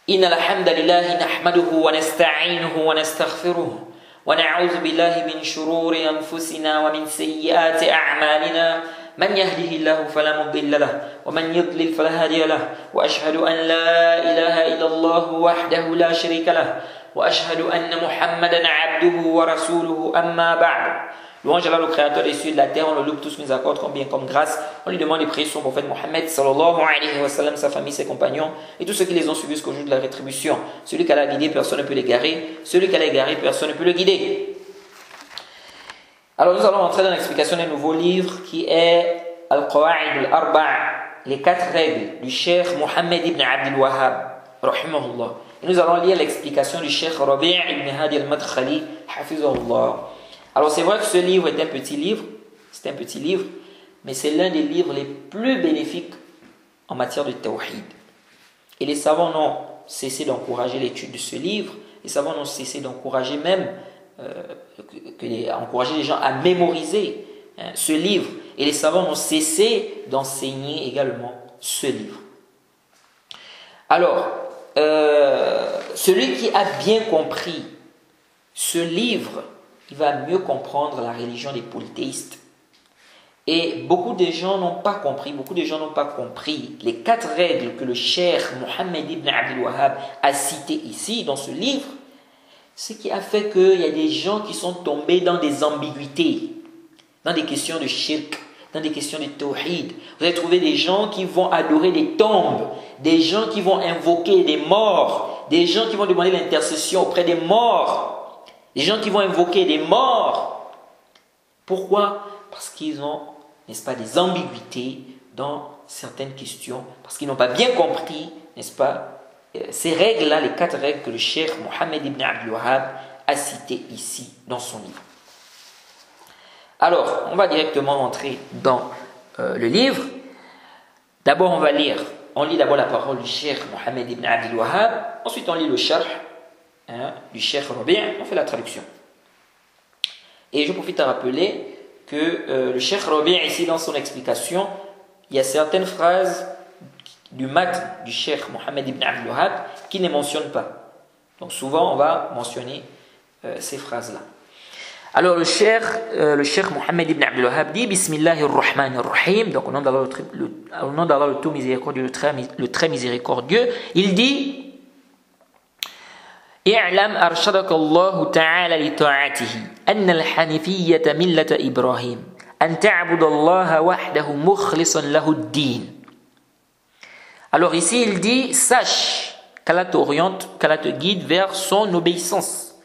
إن الحمد لله نحمده ونستعينه ونستغفره ونعوذ بالله من شرور أنفسنا ومن سيئات أعمالنا من يهده الله فلا مضل له ومن يضلل فلا هادي له وأشهد أن لا إله إلا الله وحده لا شريك له وأشهد أن محمدا عبده ورسوله أما بعد. Louange à Allah, le créateur des cieux et de la terre, on le loue, tout ce qui nous accorde comme bien, comme grâce. On lui demande les prières sur le prophète Mohammed, sallallahu alayhi wa sallam, sa famille, ses compagnons, et tous ceux qui les ont suivis jusqu'au jour de la rétribution. Celui qui a guidé, personne ne peut l'égarer. Celui qui a égaré, personne ne peut le guider. Alors nous allons entrer dans l'explication d'un nouveau livre qui est Al-Qawa'id al-Arba', les 4 règles du cheikh Mohammed ibn Abdul Wahhab, rahimahullah. Et nous allons lire l'explication du cheikh Rabi' ibn Hadi al-Madkhali, hafizahullah. Alors c'est vrai que ce livre est un petit livre, mais c'est l'un des livres les plus bénéfiques en matière de tawhid. Et les savants n'ont cessé d'encourager l'étude de ce livre, les savants n'ont cessé d'encourager même, encourager les gens à mémoriser ce livre. Et les savants n'ont cessé d'enseigner également ce livre. Alors, celui qui a bien compris ce livre, il va mieux comprendre la religion des polythéistes. Et beaucoup de gens n'ont pas compris, les 4 règles que le cheikh Mohammed ibn Abdul Wahhab a citées ici dans ce livre, ce qui a fait qu'il y a des gens qui sont tombés dans des ambiguïtés, dans des questions de shirk, dans des questions de tawhid. Vous allez trouver des gens qui vont adorer des tombes, des gens qui vont invoquer des morts, des gens qui vont demander l'intercession auprès des morts, des gens qui vont invoquer des morts. Pourquoi? Parce qu'ils ont, n'est-ce pas, des ambiguïtés dans certaines questions, parce qu'ils n'ont pas bien compris, n'est-ce pas, ces règles-là, les 4 règles que le cheikh Mohammed ibn Abdul Wahhab a citées ici dans son livre. Alors, on va directement entrer dans le livre. D'abord, on lit d'abord la parole du cheikh Mohammed ibn Abdul Wahhab, ensuite on lit le sharh du cheikh Rabi', on fait la traduction. Et je profite à rappeler que le cheikh Rabi' ici dans son explication, il y a certaines phrases du matn du cheikh Mohammed ibn Abdul Wahhab qui ne mentionnent pas. Donc souvent on va mentionner ces phrases-là. Alors le cheikh Mohammed ibn Abdul Wahhab dit Bismillahir Rahmanir Rahim, donc au nom d'Allah le tout miséricordieux, le très miséricordieux, il dit اعلم أرشدك الله تعالى لطاعته أن الحنيفية ملة إبراهيم أن تعبد الله وحده مخلصا له الدين. Alors ici il dit sache qu'Allah t'oriente, qu'Allah te guide vers son obéissance.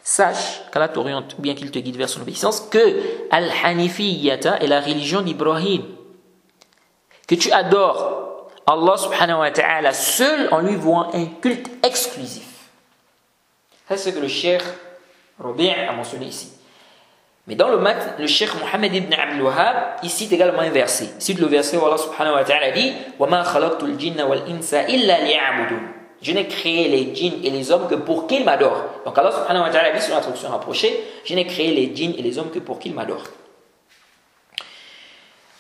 Sache qu'Allah t'oriente ou bien qu'il te guide vers son obéissance, que Al-Hanifiyata est la religion d'Ibrahim, que tu adores Allah subhanahu wa ta'ala seul en lui vouant un culte exclusif. C'est ce que le cheikh Rabi' a mentionné ici. Mais dans le matn, le cheikh Mohammed ibn Abdul Wahhab, il cite également un verset. Il cite le verset où Allah subhanahu wa ta'ala dit وَمَا خَلَقْتُ الْجِنَّ وَالْإِنسَ إِلَّا لِيَعْبُدُونَ. Je n'ai créé les djinns et les hommes que pour qu'ils m'adorent. Donc Allah subhanahu wa ta'ala dit sur la traduction rapprochée, je n'ai créé les djinns et les hommes que pour qu'ils m'adorent.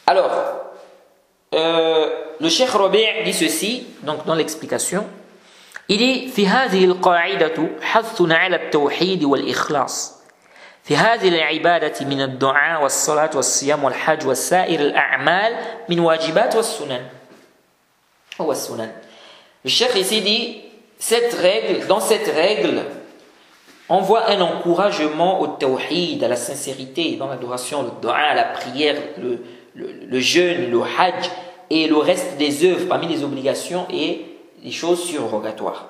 Alors, le cheikh Rabi' dit ceci, donc dans l'explication. Il dit في هذه القاعدة حثنا على التوحيد والإخلاص في هذه العبادة من الدعاء والصلاة والصيام والحج وسائر الأعمال من واجبات والسنن. Le cheikh ici dit dans cette règle on voit un encouragement au tawhid, à la sincérité dans l'adoration, le dua, la prière, le jeûne, le hajj et le reste des œuvres parmi les obligations et des choses surrogatoires.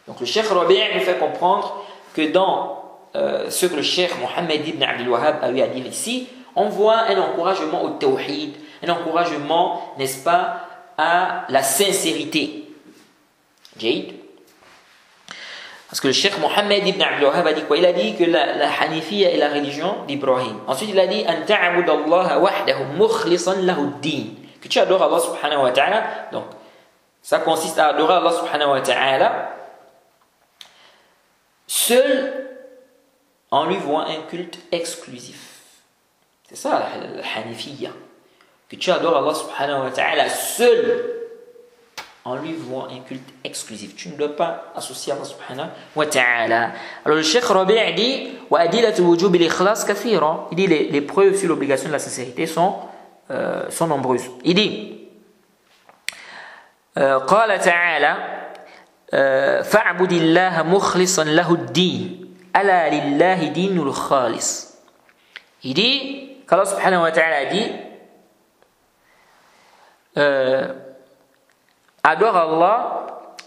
Donc le cheikh Rabi' nous fait comprendre que dans ce que le cheikh Mohammed ibn Abdul Wahhab a eu à dire ici, on voit un encouragement au tawhid, un encouragement, n'est-ce pas, à la sincérité. Jaïd. Parce que le cheikh Mohammed ibn Abdul Wahhab a dit quoi? Il a dit que la Hanifiyya est la religion d'Ibrahim. Ensuite il a dit an ta'budu Allah wahdahu mukhlisan lahu ad-din, que tu adores Allah subhanahu wa ta'ala. Donc ça consiste à adorer Allah subhanahu wa ta'ala seul en lui vouant un culte exclusif. C'est ça la Hanifiyya. Que tu adores Allah subhanahu wa ta'ala seul en lui vouant un culte exclusif. Tu ne dois pas associer Allah subhanahu wa ta'ala. Alors le Cheikh Rabi' dit وَأَدِلَةُ وُجُوبِ الْإِخْلَاصِ كَثِيرًا. Il dit les preuves sur l'obligation de la sincérité sont nombreuses. Il dit قال تعالى فاعبد الله مخلصا له الدين ألا لله دين الخالص. Il dit qu'Allah subhanahu wa ta'ala dit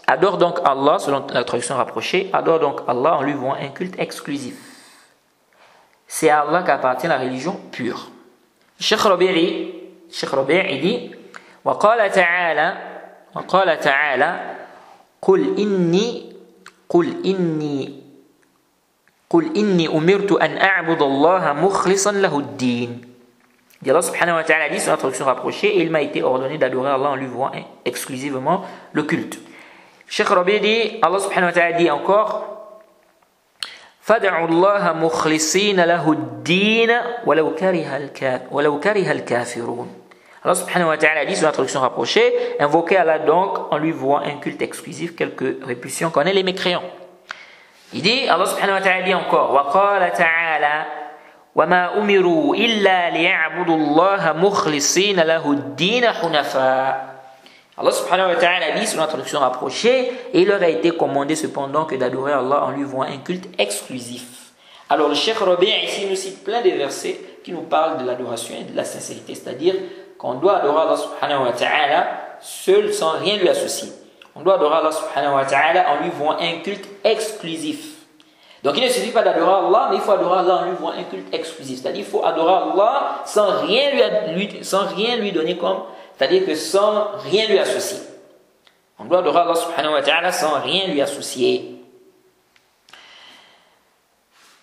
adore donc Allah, selon la traduction rapprochée, adore donc Allah en lui vouant un culte exclusif. C'est à Allah qu'appartient la religion pure. Cheikh Rabi' dit وقال تعالى قل إني أمرت أن أعبد الله مخلصا له الدين. Allah subhanahu wa ta'ala dit sur la traduction rapprochée, et il m'a été ordonné d'adorer Allah en lui vouant exclusivement le culte. Cheikh Rabi' dit, Allah subhanahu wa ta'ala dit encore فَدْعُوا اللَّهَ مُخْلِصِينَ لَهُ الدِّينَ وَلَوْ كَرِهَ الْكَافِرُونَ. Allah subhanahu wa ta'ala dit sur la traduction rapprochée, invoquez Allah donc en lui vouant un culte exclusif, quelque répulsion qu'en aient les mécréants. Il dit, Allah subhanahu wa ta'ala dit encore وَقَالَ تَعَالَى وَمَا أُمِرُوا إِلَّا لِيَعْبُدُوا اللَّهَ مُخْلِصِينَ لَهُ الدِّينَ حُنَفَاءَ. Allah subhanahu wa ta'ala dit sur la traduction rapprochée, et il leur a été commandé cependant que d'adorer Allah en lui vouant un culte exclusif. Alors le Cheikh Rabi' ici nous cite plein de versets qui nous parlent de l'adoration et de la sincérité, c'est-à-dire qu'on doit adorer Allah subhanahu wa ta'ala seul sans rien lui associer. On doit adorer Allah subhanahu wa ta'ala en lui vouant un culte exclusif. Donc il ne suffit pas d'adorer Allah, mais il faut adorer Allah en lui vouant un culte exclusif. C'est-à-dire qu'il faut adorer Allah sans rien lui donner comme, c'est-à-dire que sans rien lui associer. On doit adorer Allah subhanahu wa ta'ala sans rien lui associer.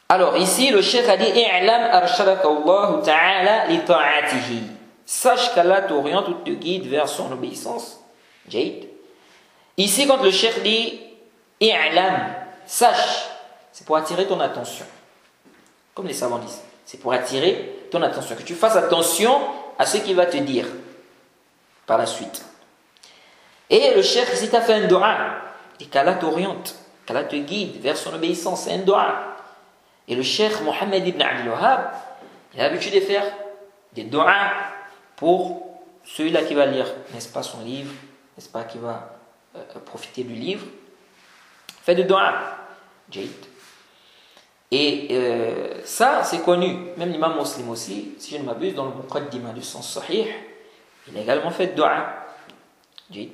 Alors ici le cheikh a dit i'lam arshadaka Allah ta'ala li ta'atihi. Sache qu'Allah t'oriente ou te guide vers son obéissance. Jaïd. Ici quand le cheikh dit i'lam, sache, c'est pour attirer ton attention. Comme les savants disent, c'est pour attirer ton attention, que tu fasses attention à ce qu'il va te dire par la suite. Et le cheikh ici t'a fait un dua, et qu'Allah t'oriente, qu'Allah te guide vers son obéissance, c'est un dua. Et le cheikh Mohammed ibn Abdul Wahhab, il a l'habitude de faire des du'as pour celui-là qui va lire, n'est-ce pas, son livre, n'est-ce pas, qui va profiter du livre. Fait des du'as. Et ça, c'est connu. Même l'imam Muslim aussi, si je ne m'abuse, dans le Muqaddimah du sens Sahih, il a également fait du'a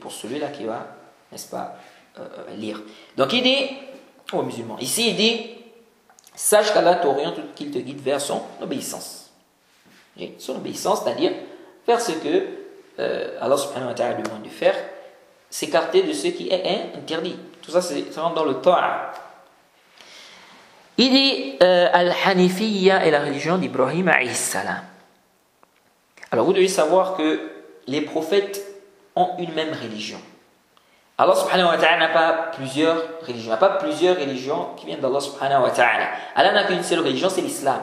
pour celui-là qui va, n'est-ce pas, lire. Donc il dit aux musulmans, ici il dit, sache qu'Allah t'oriente, qu'il te guide vers son obéissance. Son obéissance, c'est-à-dire faire ce que Allah subhanahu wa ta'ala demande de faire, s'écarter de ce qui est interdit. Tout ça, ça rentre dans le ta'a. Il dit Al-Hanifiyya est la religion d'Ibrahim alayhi salam. Alors vous devez savoir que les prophètes ont une même religion. Allah subhanahu wa ta'ala n'a pas plusieurs religions. Il n'y a pas plusieurs religions qui viennent d'Allah subhanahu wa ta'ala. Allah n'a qu'une seule religion, c'est l'islam.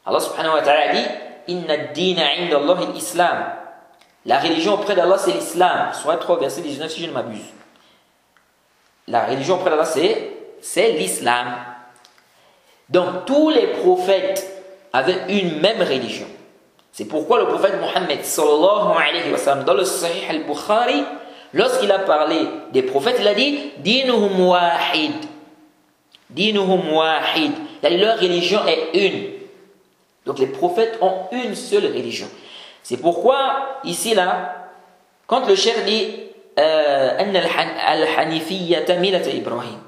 Allah subhanahu wa ta'ala dit Inna ad-dina 'inda Allah al-islam. La religion auprès d'Allah c'est l'islam. Surah 3 verset 19 si je ne m'abuse. La religion auprès d'Allah c'est l'islam. Donc tous les prophètes avaient une même religion. C'est pourquoi le prophète Mohammed sallallahu alayhi wa sallam dans le Sahih al-Bukhari, lorsqu'il a parlé des prophètes, il a dit dinuhum wahid. Dinuhum wahid. Leur religion est une. Donc les prophètes ont une seule religion. C'est pourquoi ici là, quand le cheikh dit al-Hanifiyyata milata Ibrahim,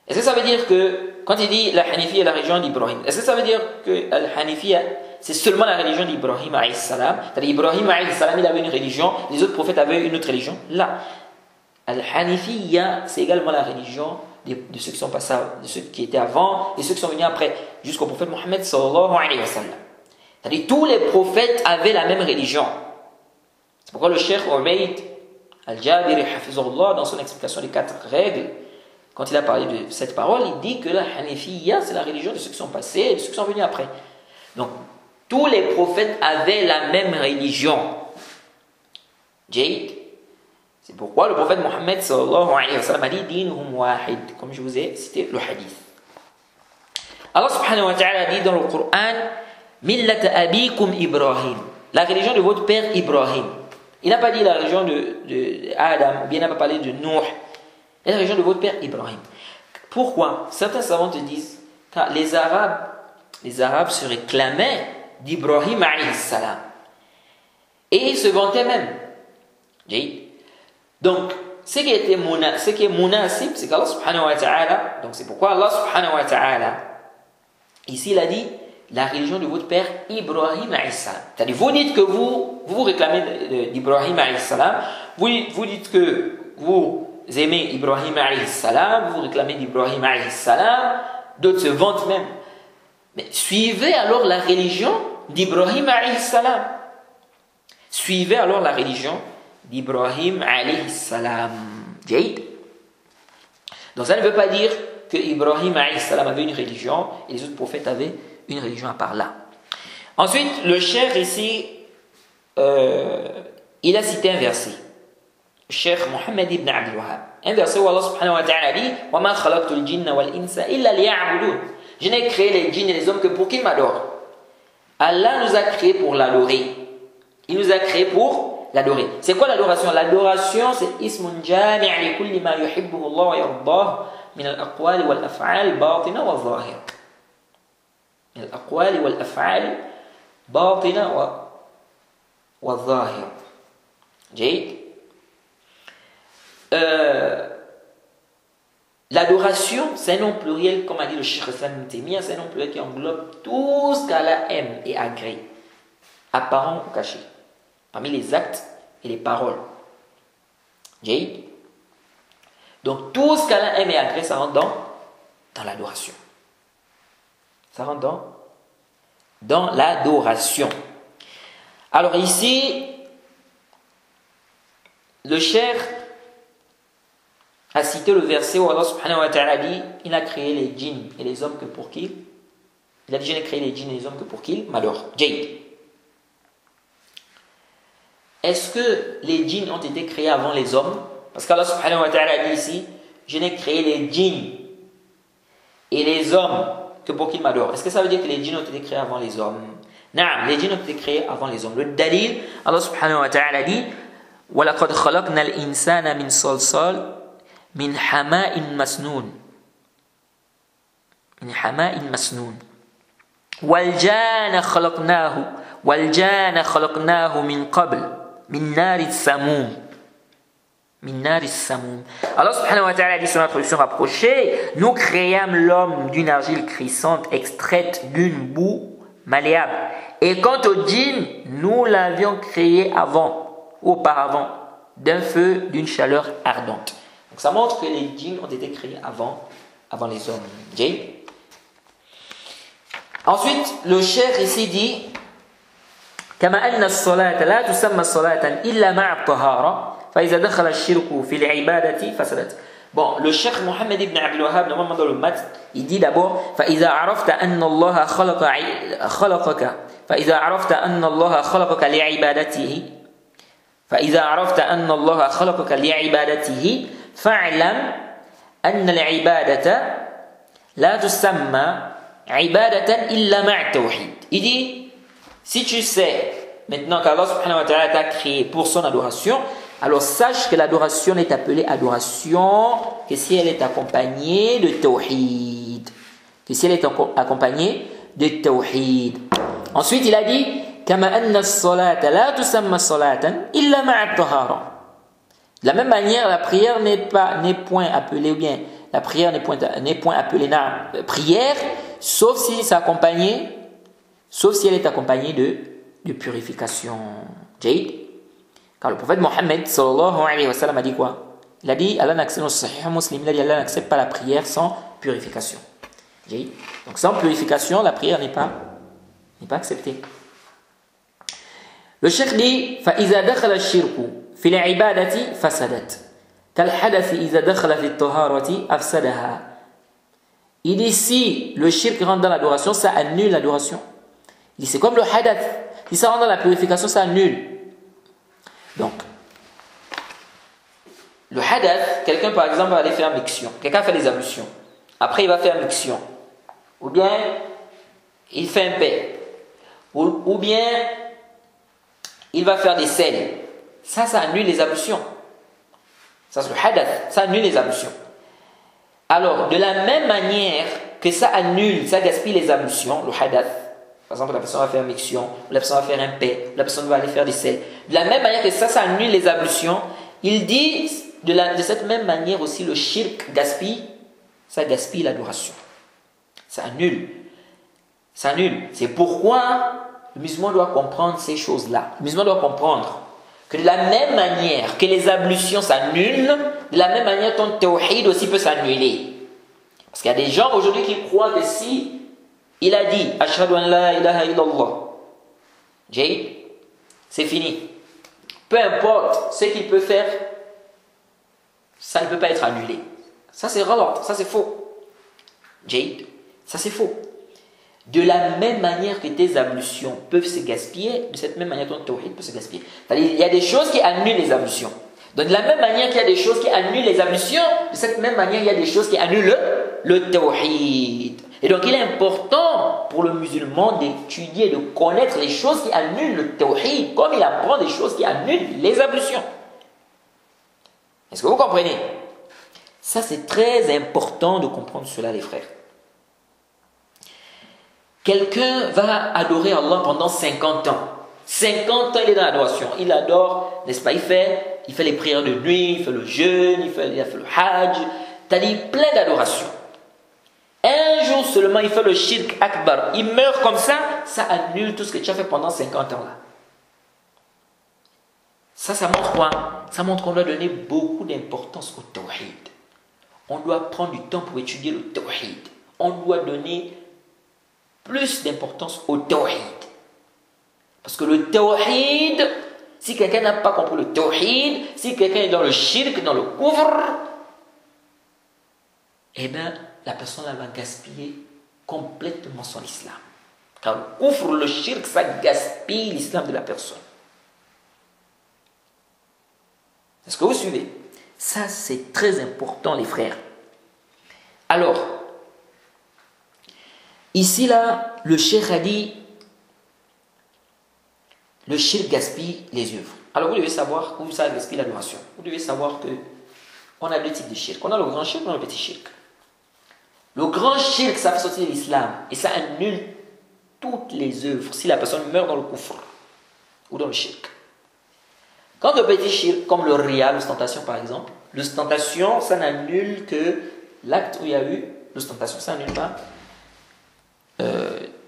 est-ce que ça veut dire que quand il dit la Hanifiyya est la religion d'Ibrahim, est-ce que ça veut dire que al-Hanifiyya c'est seulement la religion d'Ibrahim alayhi salam? C'est-à-dire Ibrahim alayhi salam il avait une religion, les autres prophètes avaient une autre religion? Là, al-Hanifiyya c'est également la religion de ceux qui sont passés, de ceux qui étaient avant et ceux qui sont venus après, jusqu'au prophète Mohammed sallallahu alayhi wa sallam. C'est-à-dire tous les prophètes avaient la même religion. C'est pourquoi le cheikh Ubayd al-Jabiri hafizahullah dans son explication des 4 règles, quand il a parlé de cette parole, il dit que la Hanifiyya c'est la religion de ceux qui sont passés et de ceux qui sont venus après. Donc tous les prophètes avaient la même religion. Jade. C'est pourquoi le prophète Mohammed sallallahu alayhi wa sallam a dit dinuhum wahid, comme je vous ai cité le hadith. Allah subhanahu wa ta'ala dit dans le Coran millata abikum Ibrahim, la religion de votre père Ibrahim. Il n'a pas dit la religion de Adam, ou bien il n'a pas parlé de Nuh. C'est la religion de votre père Ibrahim. Pourquoi? Certains savants te disent que les Arabes se réclamaient d'Ibrahim alayhi salam. Et ils se vantaient même. Donc, ce qui est munasib, c'est qu'Allah subhanahu wa ta'ala, donc c'est pourquoi Allah subhanahu wa ta'ala, ici il a dit la religion de votre père Ibrahim alayhi salam. C'est-à-dire, vous dites que vous réclamez d'Ibrahim alayhi salam, vous dites que vous aimez Ibrahim alayhi salam, vous réclamez d'Ibrahim alayhi salam, d'autres se vantent même. Mais suivez alors la religion d'Ibrahim alayhi salam. Suivez alors la religion d'Ibrahim alayhi salam. Donc ça ne veut pas dire que Ibrahim alayhi salam avait une religion et les autres prophètes avaient une religion à part là. Ensuite, le cheikh ici, il a cité un verset. Cheikh Mohammed ibn Abdul Wahhab. Un verset où Allah subhanahu wa ta'ala dit وَمَا خَلَقْتُ الْجِنَّ وَالْإِنسَ إِلَّا لِيَعْبُدُونَ. Je n'ai créé les djinns et les hommes que pour qu'ils m'adorent. Allah nous a créés pour l'adorer. Il nous a créés pour l'adorer. C'est quoi l'adoration? L'adoration, c'est ismun jami' li kulli ma yuhibbuhu Allah wa yardah min al-aqwali wal af'al batina wa zahir. Min al-aqwali wal af'al batina wa zahir. Jayid. L'adoration, c'est un nom pluriel, comme a dit le Cheikh Islam Ibn Taymiyyah, c'est un nom pluriel qui englobe tout ce qu'Allah aime et agrée, apparent ou caché, parmi les actes et les paroles. Donc tout ce qu'Allah aime et agrée, ça rentre dans l'adoration. Ça rentre dans l'adoration. Alors ici, le Cheikh a cité le verset où Allah subhanahu wa ta'ala dit il a créé les djinns et les hommes que pour qu'il il a dit je n'ai créé les djinns et les hommes que pour qu'ils m'adorent. Est-ce que les djinns ont été créés avant les hommes? Parce qu'Allah subhanahu wa ta'ala dit ici je n'ai créé les djinns et les hommes que pour qu'ils m'adorent. Est-ce que ça veut dire que les djinns ont été créés avant les hommes? Non, les djinns ont été créés avant les hommes. Le dalil, Allah subhanahu wa ta'ala dit وَلَقَدْ خَلَقْنَا الْإِنسَانَ مِنْ صَلْصَالٍ من حماء مسنون والجان خلقناه من قبل من نار السموم Allah subhanahu wa ta'ala dit sur la traduction rapprochée nous créâmes l'homme d'une argile crissante extraite d'une boue malléable et quant au djinn nous l'avions créé auparavant d'un feu d'une chaleur ardente. Donc ça montre que les djinns ont été créés avant les hommes. Ensuite, le cheikh ici dit كما أن الصلاة لا تسمى صلاة إلا مع الطهارة فإذا دخل الشرك في العبادة فسدت. Bon, le cheikh Mohammed ibn Abdul Wahhab, normalement dans le mat, il dit d'abord فإذا عرفت أن الله خلقك فإذا عرفت أن الله خلقك لعبادته فإذا عرفت أن الله خلقك لعبادته فاعلم أن العبادة لا تسمى عبادة إلا مع التوحيد. Il dit, si tu sais maintenant qu'Allah subhanahu wa ta'ala t'a créé pour son adoration, alors sache que l'adoration n'est appelée adoration que si elle est accompagnée de tawhid. Ensuite, il a dit, كما أن الصلاة لا تسمى صلاة إلا مع الطهارة. De la même manière, la prière n'est point appelée, ou bien la prière n'est point appelée prière, sauf si elle est accompagnée de purification. Car le prophète Mohammed sallallahu alayhi wa sallam a dit quoi? Il a dit, Allah n'accepte pas la prière sans purification. Donc sans purification, la prière n'est pas acceptée. Le cheikh dit, فإذا دخل الشرك في العبادة فسدت كالحدث إذا دخل في الطهارة أفسدها. Il dit si le shirk rentre dans l'adoration, ça annule l'adoration. Il dit c'est comme le hadath. Si ça rentre dans la purification, ça annule. Donc, Le hadath, quelqu'un par exemple va aller faire miction. Quelqu'un fait des ablutions. Après il va faire miction. Ou bien il fait un paix. Ou bien il va faire des sels. Ça annule les ablutions. Ça c'est le hadath. Ça annule les ablutions. Alors, de la même manière que ça annule, ça gaspille les ablutions, le hadath. Par exemple, la personne va faire une miction, la personne va faire un paix, la personne va aller faire des sels. De la même manière que ça annule les ablutions, il dit de cette même manière aussi le shirk gaspille, ça gaspille l'adoration. Ça annule. Ça annule. C'est pourquoi le musulman doit comprendre ces choses-là. Le musulman doit comprendre que de la même manière que les ablutions s'annulent, de la même manière ton tawhid aussi peut s'annuler. Parce qu'il y a des gens aujourd'hui qui croient que si il a dit Ashhadu an la ilaha illallah, c'est fini. Peu importe ce qu'il peut faire, ça ne peut pas être annulé. Ça c'est rare, ça c'est faux. Ça c'est faux. De la même manière que tes ablutions peuvent se gaspiller, de cette même manière ton tawhid peut se gaspiller. C'est-à-dire, il y a des choses qui annulent les ablutions. Donc de la même manière qu'il y a des choses qui annulent les ablutions, de cette même manière il y a des choses qui annulent le tawhid. Et donc il est important pour le musulman d'étudier, de connaître les choses qui annulent le tawhid, comme il apprend des choses qui annulent les ablutions. Est-ce que vous comprenez? Ça c'est très important de comprendre cela les frères. Quelqu'un va adorer Allah pendant 50 ans. 50 ans, il est dans l'adoration. Il adore, n'est-ce pas? Il fait les prières de nuit, il fait le jeûne, il a fait le hajj. C'est-à-dire plein d'adoration. Un jour seulement, il fait le shirk akbar. Il meurt comme ça annule tout ce que tu as fait pendant 50 ans là. Ça montre quoi? Ça montre qu'on doit donner beaucoup d'importance au tawhid. On doit prendre du temps pour étudier le tawhid. On doit donner plus d'importance au tawhid. Parce que le tawhid, si quelqu'un n'a pas compris le tawhid, si quelqu'un est dans le shirk, dans le kufr, eh bien, la personne elle va gaspiller complètement son islam. Car le kufr, le shirk, ça gaspille l'islam de la personne. Est-ce que vous suivez? Ça, c'est très important, les frères. Alors, ici, là, le cheikh a dit, le shirk gaspille les œuvres. Alors, vous devez savoir où ça gaspille l'adoration. Vous devez savoir que on a deux types de shirk. On a le grand shirk, on a le petit shirk. Le grand shirk, ça fait sortir de l'islam et ça annule toutes les œuvres si la personne meurt dans le kufr ou dans le shirk. Quand le petit shirk, comme le riya, l'ostentation par exemple, l'ostentation, ça n'annule que l'acte où il y a eu l'ostentation. Ça n'annule pas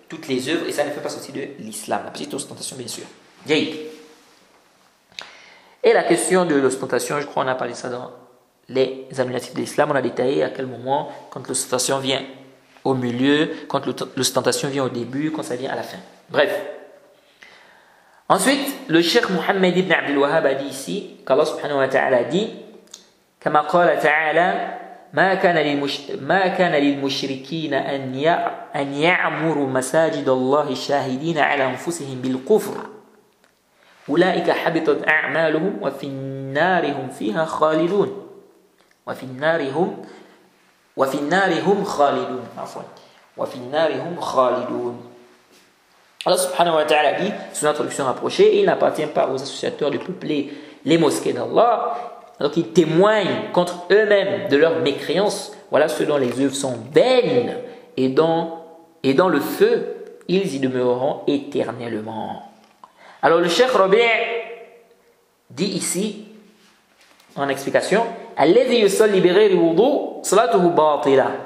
toutes les œuvres et ça ne fait pas sortir de l'islam. La petite ostentation, bien sûr. Et la question de l'ostentation, je crois qu'on a parlé de ça dans les annulatifs de l'islam. On a détaillé à quel moment, quand l'ostentation vient au milieu, quand l'ostentation vient au début, quand ça vient à la fin. Bref. Ensuite, le cheikh Mohammed ibn Abdul Wahhab a dit ici, qu'Allah subhanahu wa ta'ala dit, كما قال تعالى ما كان للمشركين أن يعمروا مساجد الله شاهدين على أنفسهم بالكفر أولئك حبطت أعمالهم وفي النار هم فيها خالدون وفي النار هم خالدون. Allah subhanahu wa ta'ala dit, sous une introduction rapprochée, il n'appartient pas aux associateurs de peupler les mosquées d'Allah. Donc ils témoignent contre eux-mêmes de leur mécréance. Voilà ceux dont les œuvres sont vaines et dans le feu, ils y demeureront éternellement. Alors le cheikh Rabi' dit ici, en explication, الذي يصلي بغير وضوء صلاته باطلة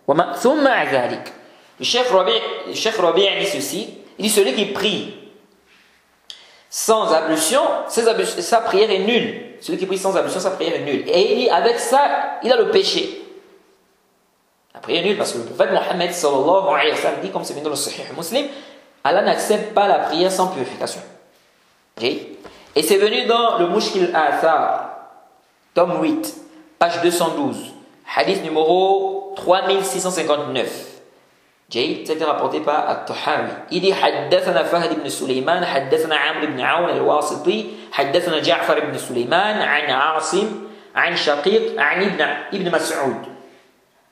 ومأثوم مع ذلك. Le cheikh Rabi' dit ceci, il dit celui qui prie sans ablution, sa prière est nulle. Celui qui prie sans ablution, sa prière est nulle. Et il dit avec ça, il a le péché. La prière est nulle parce que le prophète Mohammed sallallahu alayhi wa sallam dit, comme c'est venu dans le Sahih Muslim, Allah n'accepte pas la prière sans purification. Et c'est venu dans le Mushkil Athar, tome 8, page 212, hadith numéro 3659. c'était rapporté par At-Tahawi. Il dit حدثنا فهد بن سليمان حدثنا عمرو بن عون الواسطي حدثنا جعفر بن سليمان عن عاصم عن شقيق عن ابن مسعود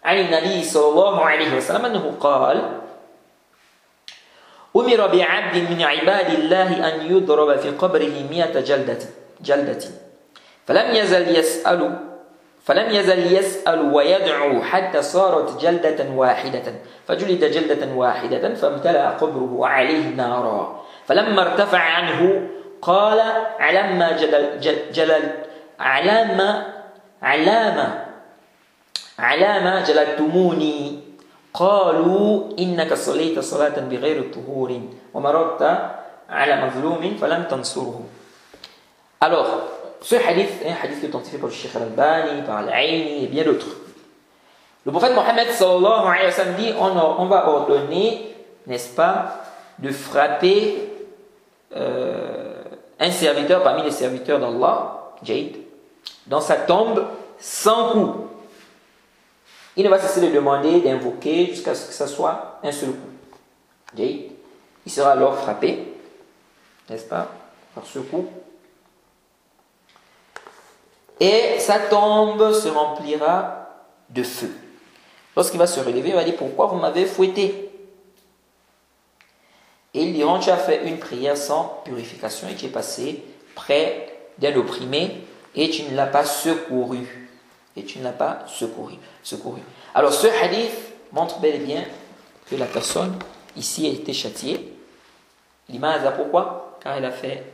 عن النبي صلى الله عليه وسلم أنه قال أمر بعبد من عباد الله أن يضرب في قبره 100 جلدة فلم يزل يسأل ويدعو حتى صارت جلدة واحدة فجلد جلدة واحدة فامتلأ قبره عليه نارا فلما ارتفع عنه قال علامة جلدتموني قالوا إنك صليت صلاة بغير طهور ومررت على مظلوم فلم تنصره. Alors, ce hadith est un hadith authentifié par le Cheikh Al-Albani, par Al-Aini et bien d'autres. Le prophète Mohammed sallallahu alayhi wa sallam dit on va ordonner, n'est-ce pas, de frapper un serviteur parmi les serviteurs d'Allah, Jaïd, dans sa tombe sans coup. Il ne va cesser de demander, d'invoquer jusqu'à ce que ce soit un seul coup. Jaïd. Il sera alors frappé, n'est-ce pas, par ce coup. Et sa tombe se remplira de feu. Lorsqu'il va se relever, il va dire pourquoi vous m'avez fouetté? Et ils diront tu as fait une prière sans purification et tu es passé près d'un opprimé et tu ne l'as pas secouru. Alors ce hadith montre bel et bien que la personne ici a été châtiée. Limaza, pourquoi? Car elle a fait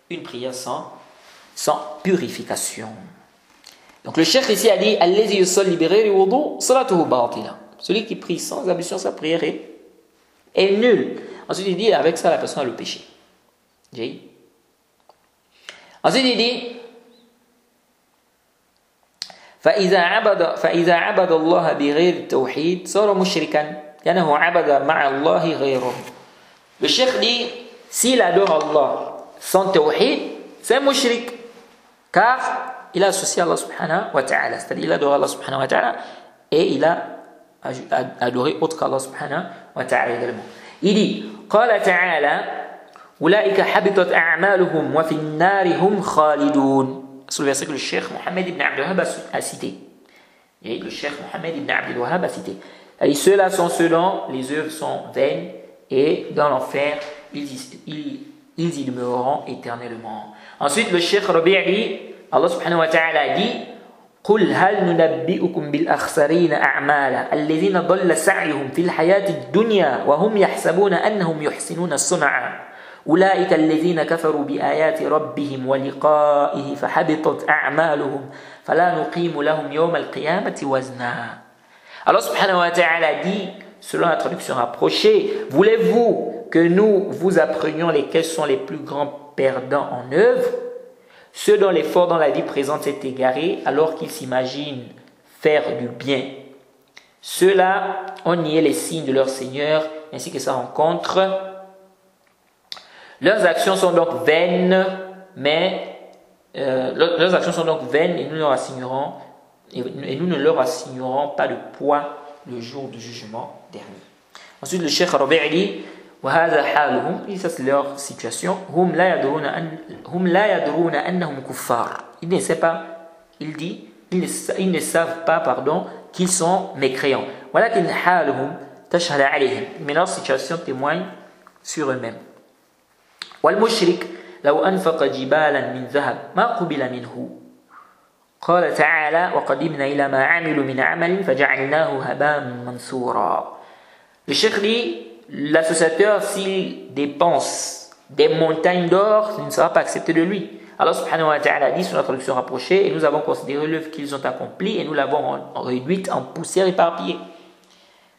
une prière sans purification. Donc le cheikh ici a dit Allazi yusalli bighayri wudu salatuhu batila. Celui qui prie sans ablution, sa prière est nulle. Ensuite il dit avec ça la personne a le péché. Ensuite il dit فإذا عبد الله بغير التوحيد صار مشركا كأنه عبد مع الله غيره. Le cheikh dit s'il adore Allah sans tawhid, c'est un mushrik car il a associé Allah subhanahu wa ta'ala, c'est-à-dire il adore Allah subhanahu wa ta'ala et il a adoré autre qu'Allah subhanahu wa ta'ala également. Il dit قال تعالى أولئك حبطت أعمالهم وفي النار هم خالدون. C'est le verset que le cheikh Mohammed ibn Abdul Wahhab a cité. Et le cheikh Mohammed ibn Abdul Wahhab a cité. Et ceux-là sont ceux dont les œuvres sont vaines et dans l'enfer, ils y demeureront éternellement. Ensuite, le cheikh Rabi' dit, Allah subhanahu wa ta'ala dit قل هل ننبئكم بالأخسرين أعمالا الذين ضل سعيهم في الحياة الدنيا وهم يحسبون أنهم يحسنون صنعا أولئك الذين كفروا بآيات ربهم ولقائه فحبطت أعمالهم فلا نقيم لهم يوم القيامة وزنا. Allah subhanahu wa ta'ala dit, selon la traduction rapprochée, voulez-vous que nous vous apprenions lesquels sont les plus grands perdants en œuvre? Ceux dont l'effort dans la vie présente s'est égaré alors qu'ils s'imaginent faire du bien. Ceux-là ont nié les signes de leur Seigneur ainsi que sa rencontre. Leurs actions sont donc vaines, leurs actions sont donc vaines et nous ne leur assignerons pas de poids le jour du jugement dernier. Ensuite, le cheikh Rabi' dit وهذا حالهم, et ça c'est leur situation, هم لا يدرون أنهم كفار. Ils ne savent pas, il dit, ils ne savent pas, qu'ils sont mécréants. ولكن حالهم تشهد عليهم. Mais leur situation témoigne sur eux-mêmes. والمشرك لو أنفق جبالا من ذهب ما قبل منه. قال تعالى وقدمنا إلى ما عملوا من عمل فجعلناه هباء منثورا. Le cheikh dit l'associateur, s'il dépense des montagnes d'or, il ne sera pas accepté de lui. Allah subhanahu wa ta'ala dit sur la traduction rapprochée, et nous avons considéré l'œuvre qu'ils ont accomplie et nous l'avons réduite en poussière éparpillée.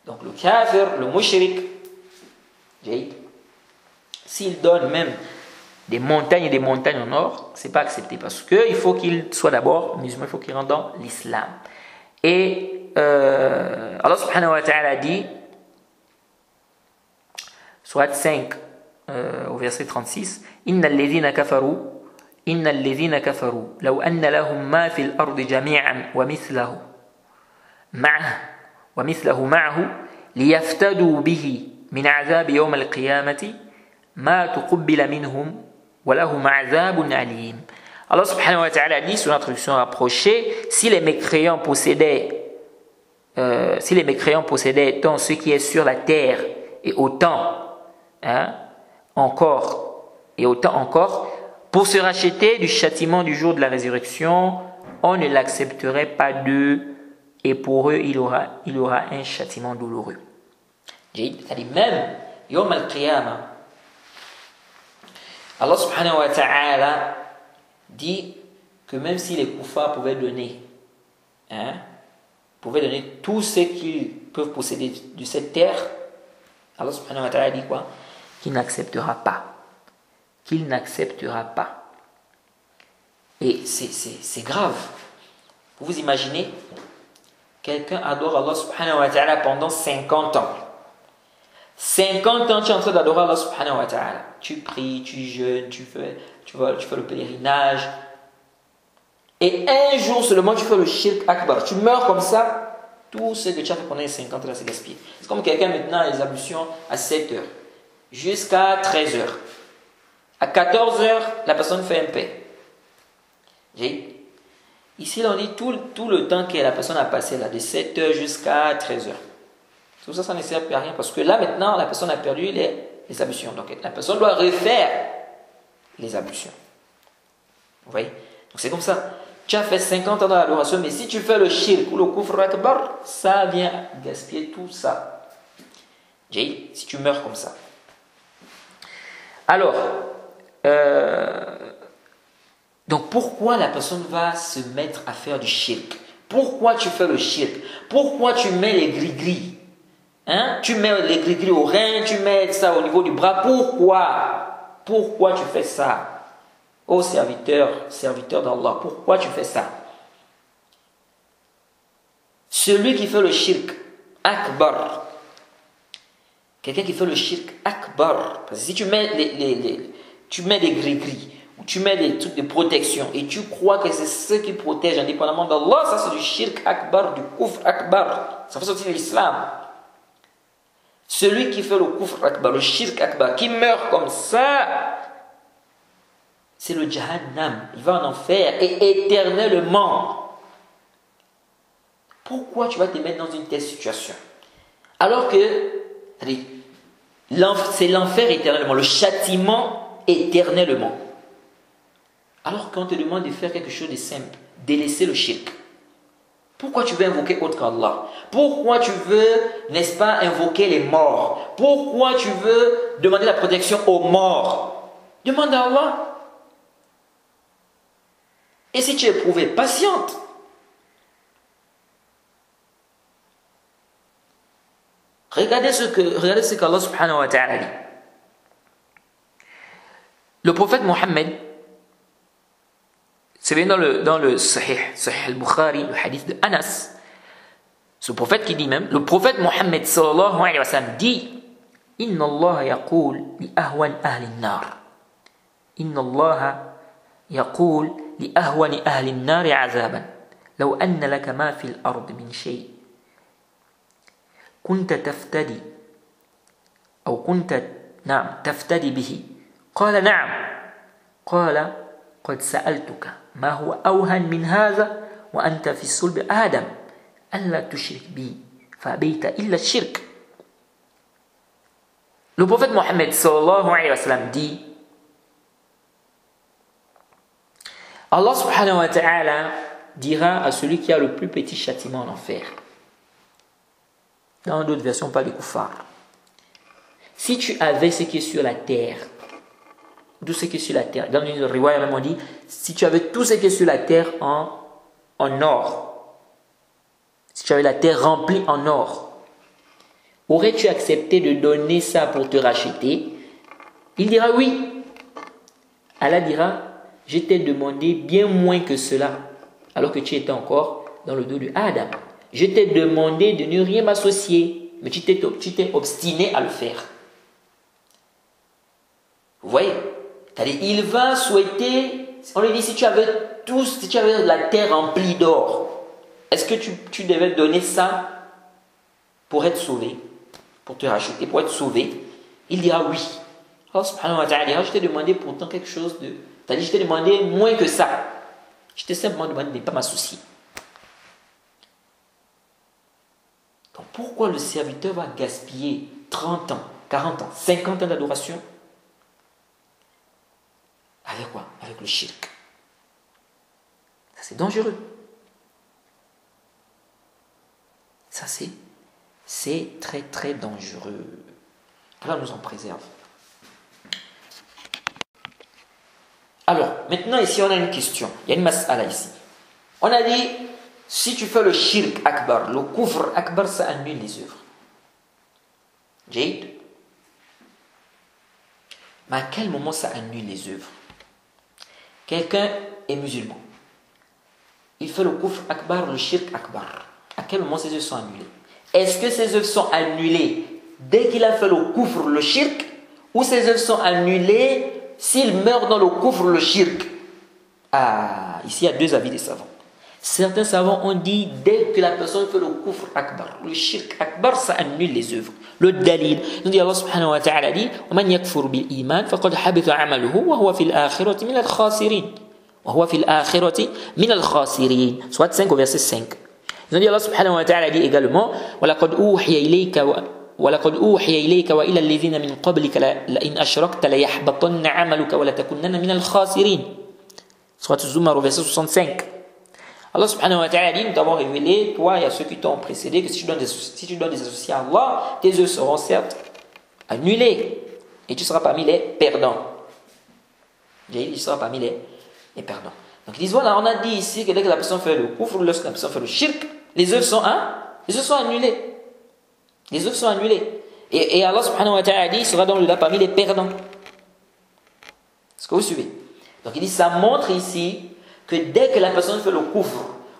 Donc le kafir, le mushrik, s'il donne même des montagnes et des montagnes en or, c'est pas accepté parce qu'il faut qu'il soit d'abord musulman, il faut qu'il rentre dans l'islam. Et Allah subhanahu wa ta'ala dit Surat 5 au verset 36 Inna alladhina kafaru law anna lahum ma fil ardi jami'an wa mithlahu ma'ahu liyaftadu bihi min 'adhabi yawm al-qiyamati ma tuqbila minhum wa lahum 'adhabun 'alim. Allah subhanahu wa ta'ala dit, sur l'introduction rapprochée, si les mécréants possédaient tant ce qui est sur la terre et autant, encore, pour se racheter du châtiment du jour de la résurrection, on ne l'accepterait pas d'eux et pour eux il aura un châtiment douloureux. C'est-à-dire même Yawm al-Qiyamah, Allah subhanahu wa ta'ala dit que même si les koufars pouvaient donner tout ce qu'ils peuvent posséder de cette terre, Allah subhanahu wa ta'ala dit quoi? Qu'il n'acceptera pas. Et c'est grave. Vous imaginez, quelqu'un adore Allah subhanahu wa ta'ala pendant 50 ans. 50 ans, tu es en train d'adorer Allah subhanahu wa ta'ala. Tu pries, tu jeûnes, tu fais le pèlerinage. Et un jour seulement, tu fais le shirk akbar. Tu meurs comme ça, tout ce que tu as fait pendant les 50 ans, c'est gaspillé. C'est comme quelqu'un maintenant a les ablutions à 7 heures jusqu'à 13 heures. À 14 heures, la personne fait un paix. Ici, on dit tout le temps que la personne a passé là, de 7 heures jusqu'à 13 heures. Tout ça, ça ne sert plus à rien parce que là, maintenant, la personne a perdu les ablutions. Donc, la personne doit refaire les ablutions. Vous voyez? Donc, c'est comme ça. Tu as fait 50 ans dans l'adoration, mais si tu fais le shirk ou le kufr akbar, ça vient gaspiller tout ça. Si tu meurs comme ça. Alors, donc pourquoi la personne va se mettre à faire du shirk? Pourquoi tu fais le shirk? Pourquoi tu mets les gris-gris? Tu mets les gris-gris au rein, tu mets ça au niveau du bras. Pourquoi tu fais ça? Ô serviteur d'Allah, pourquoi tu fais ça? Celui qui fait le shirk akbar, quelqu'un qui fait le shirk akbar, parce que si tu mets des gris-gris, ou tu mets des trucs de protection, et tu crois que c'est ce qui protège indépendamment d'Allah, ça c'est du shirk akbar, du kufr akbar, ça fait sortir de l'islam. Celui qui fait le kufr akbar, le shirk akbar, qui meurt comme ça, c'est le jahannam. Il va en enfer et éternellement. Pourquoi tu vas te mettre dans une telle situation? Alors que c'est l'enfer éternellement, le châtiment éternellement. Alors qu'on te demande de faire quelque chose de simple, délaisser le shirk. Pourquoi tu veux invoquer autre qu'Allah? Pourquoi tu veux, n'est-ce pas, invoquer les morts? Pourquoi tu veux demander la protection aux morts? Demande à Allah. Et si tu es éprouvé, patiente. Regardez ce qu'Allah subhanahu wa ta'ala dit. Le prophète Mohammed, c'est bien dans le Sahih al-Bukhari, le hadith de Anas. Ce prophète qui dit même, le prophète Mohammed sallallahu alayhi wa sallam dit, Inna Allah yaqul li ahwan ahli an-nar. Inna Allah yaqul li ahwan ahli an-nar azaban. لو أن لك ما في الأرض من شيء كنت تفتدي أو كنت تفتدي به قال نعم قال قد سألتك ما هو أوهن من هذا وأنت في الصلب آدم ألا تشرك بي فأبيت إلا الشرك. Le prophète Mohammed sallallahu alayhi wa sallam dit, Allah subhanahu wa ta'ala dira à celui qui a le plus petit châtiment en enfer. Dans d'autres versions, on parle de kuffar. Si tu avais ce qui est sur la terre, tout ce qui est sur la terre, dans une riwaya même on dit, si tu avais tout ce qui est sur la terre en or, si tu avais la terre remplie en or, aurais-tu accepté de donner ça pour te racheter? Il dira oui. Allah dira, je t'ai demandé bien moins que cela, alors que tu étais encore dans le dos de Adam. Je t'ai demandé de ne rien m'associer, mais tu t'es obstiné à le faire. Vous voyez? C'est-à-dire, il va souhaiter, on lui dit, si tu avais la terre remplie d'or, est-ce que tu devais donner ça pour être sauvé, pour te racheter, pour être sauvé? Il dira oui. Allah subhanahu wa ta'ala dira, je t'ai demandé pourtant quelque chose C'est-à-dire, je t'ai demandé moins que ça. Je t'ai simplement demandé de ne pas m'associer. Donc, pourquoi le serviteur va gaspiller 30 ans, 40 ans, 50 ans d'adoration? Avec quoi? Avec le shirk. Ça, c'est dangereux. Ça, c'est très, très dangereux. Allah nous en préserve. Alors, maintenant, ici, on a une question. Il y a une mas'ala ici. On a dit, si tu fais le shirk akbar, le kufr akbar, ça annule les œuvres. Jade. Mais à quel moment ça annule les œuvres? Quelqu'un est musulman. Il fait le kufr akbar, le shirk akbar. À quel moment ses œuvres sont annulées? Est-ce que ses œuvres sont annulées dès qu'il a fait le kufr, le shirk, ou ses œuvres sont annulées s'il meurt dans le kufr, le shirk? Ah, ici il y a deux avis des savants. Certains savants ont dit dès que la personne fait le kufr akbar, le shirk akbar, ça annule les œuvres. Le dalil, nous dit Allah subhanahu wa ta'ala dit وَمَنْ يَكْفُرْ بِالْإِيمَانِ فَقَدْ حَبِطَ عَمَلُهُ وَهُوَ فِي الْآخِرَةِ مِنَ الْخَاسِرِينَ وَهُوَ فِي الْآخِرَةِ مِنَ الْخَاسِرِينَ. Soit 5 au verset 5. Nous dit Allah subhanahu wa ta'ala dit également وَلَقَدْ أُوحِيَ إِلَيْكَ وَإِلَى الَّذِينَ مِنْ قَبْلِكَ لَئِنْ أَشْرَكْتَ لَيَحْبَطَنَّ عَمَلُكَ وَلَتَكُنَّنَّ مِنَ الْخَاسِرِينَ. Soit Zumar au verset 65. Allah subhanahu wa ta'ala dit, nous t'avons révélé, toi et à ceux qui t'ont précédé, que si tu donnes des associés à Allah, tes œuvres seront certes annulées et tu seras parmi les perdants. Tu seras parmi les perdants. Donc ils disent, voilà, on a dit ici que dès que la personne fait le kufr, lorsque la personne fait le shirk, les œuvres sont annulées. Les œuvres sont annulées. Et Allah subhanahu wa ta'ala dit, il sera dans le là parmi les perdants. Est-ce que vous suivez? Donc il dit, ça montre ici que dès que la personne fait le kufr,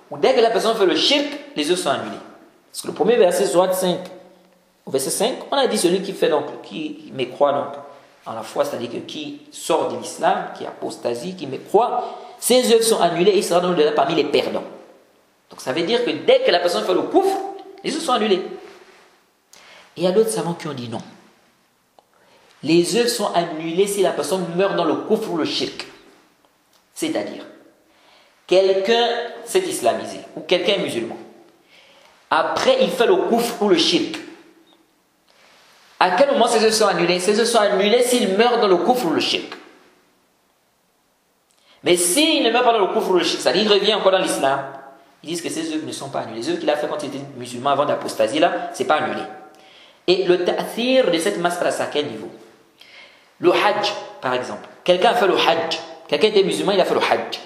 ou dès que la personne fait le shirk, les œuvres sont annulées. Parce que le premier verset, Surat 5, au verset 5, on a dit celui qui mécroit donc en la foi, c'est-à-dire que qui sort de l'islam, qui apostasie, qui mécroit, ses œuvres sont annulées et il sera dans le parmi les perdants. Donc ça veut dire que dès que la personne fait le kufr, les œuvres sont annulées. Et il y a d'autres savants qui ont dit non. Les œuvres sont annulées si la personne meurt dans le kufr ou le shirk. C'est-à-dire, quelqu'un s'est islamisé ou quelqu'un est musulman. Après, il fait le kufr ou le shirk. À quel moment ces œuvres sont annulées? Ces œuvres sont annulées s'il meurt dans le kufr ou le shirk. Mais s'il ne meurt pas dans le kufr ou le shirk, c'est-à-dire qu'il revient encore dans l'islam, ils disent que ces œuvres ne sont pas annulées. Les œuvres qu'il a fait quand il était musulman avant d'apostasie, là, c'est pas annulé. Et le ta'thir de cette mas'ala, c'est à quel niveau? Le hajj, par exemple. Quelqu'un a fait le hajj. Quelqu'un était musulman, il a fait le hajj.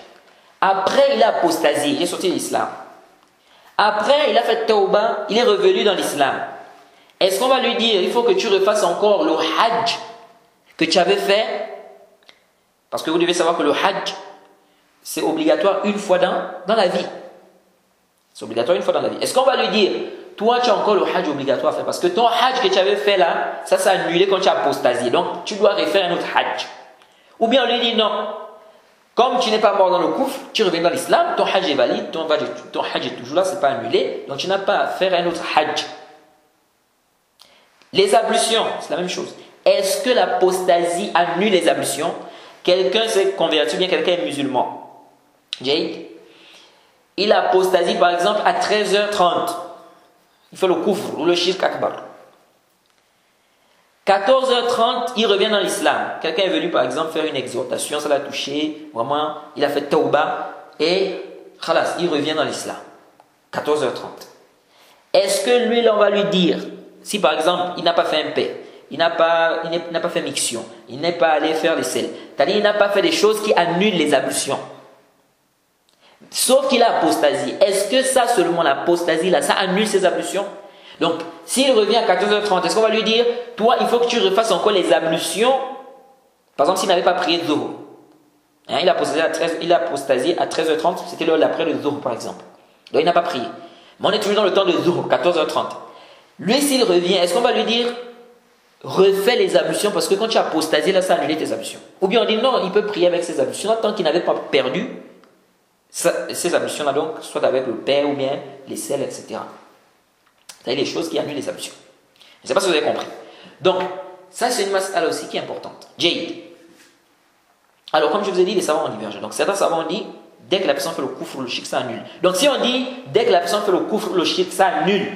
Après, il a apostasie, il est sorti de l'islam. Après, il a fait tawbah, il est revenu dans l'islam. Est-ce qu'on va lui dire, il faut que tu refasses encore le hajj que tu avais fait? Parce que vous devez savoir que le hajj, c'est obligatoire une fois dans la vie. C'est obligatoire une fois dans la vie. Est-ce qu'on va lui dire, toi, tu as encore le hajj obligatoire à faire? Parce que ton hajj que tu avais fait là, ça s'est annulé quand tu as apostasié. Donc, tu dois refaire un autre hajj. Ou bien on lui dit, non. Comme tu n'es pas mort dans le kufr, tu reviens dans l'islam, ton hajj est valide, ton hajj est toujours là, ce n'est pas annulé, donc tu n'as pas à faire un autre hajj. Les ablutions, c'est la même chose. Est-ce que l'apostasie annule les ablutions? Quelqu'un s'est converti, bien quelqu'un est musulman. Jade, il apostasie par exemple à 13h30. Il fait le kufr ou le shirk akbar. 14h30, il revient dans l'islam. Quelqu'un est venu par exemple faire une exhortation, ça l'a touché, vraiment, il a fait tawbah et khalas, il revient dans l'islam. 14h30. Est-ce que lui, on va lui dire, si par exemple, il n'a pas fait un paix, il n'a pas fait miction, il n'est pas allé faire les sels, c'est-à-dire il n'a pas fait des choses qui annulent les ablutions, sauf qu'il a apostasié. Est-ce que ça seulement, l'apostasie là, ça annule ses ablutions? Donc, s'il revient à 14h30, est-ce qu'on va lui dire, toi, il faut que tu refasses encore les ablutions? Par exemple, s'il n'avait pas prié Zuhr, hein, il a apostasié à 13h30, c'était l'heure d'après le Zuhr, par exemple. Donc, il n'a pas prié. Mais on est toujours dans le temps de Zuhr, 14h30. Lui, s'il revient, est-ce qu'on va lui dire, refais les ablutions, parce que quand tu as apostasié, là, ça a annulé tes ablutions. Ou bien on dit, non, il peut prier avec ses ablutions, tant qu'il n'avait pas perdu ces ablutions-là, donc, soit avec le pain ou bien les sels, etc. C'est-à-dire les choses qui annulent les ablutions. Je ne sais pas si vous avez compris. Donc, ça c'est une mas'ala aussi qui est importante. Jade. Alors, comme je vous ai dit, les savants ont divergé. Donc, certains savants ont dit, dès que la personne fait le kufr, le shirk, ça annule. Donc, si on dit, dès que la personne fait le kufr, le shirk, ça annule,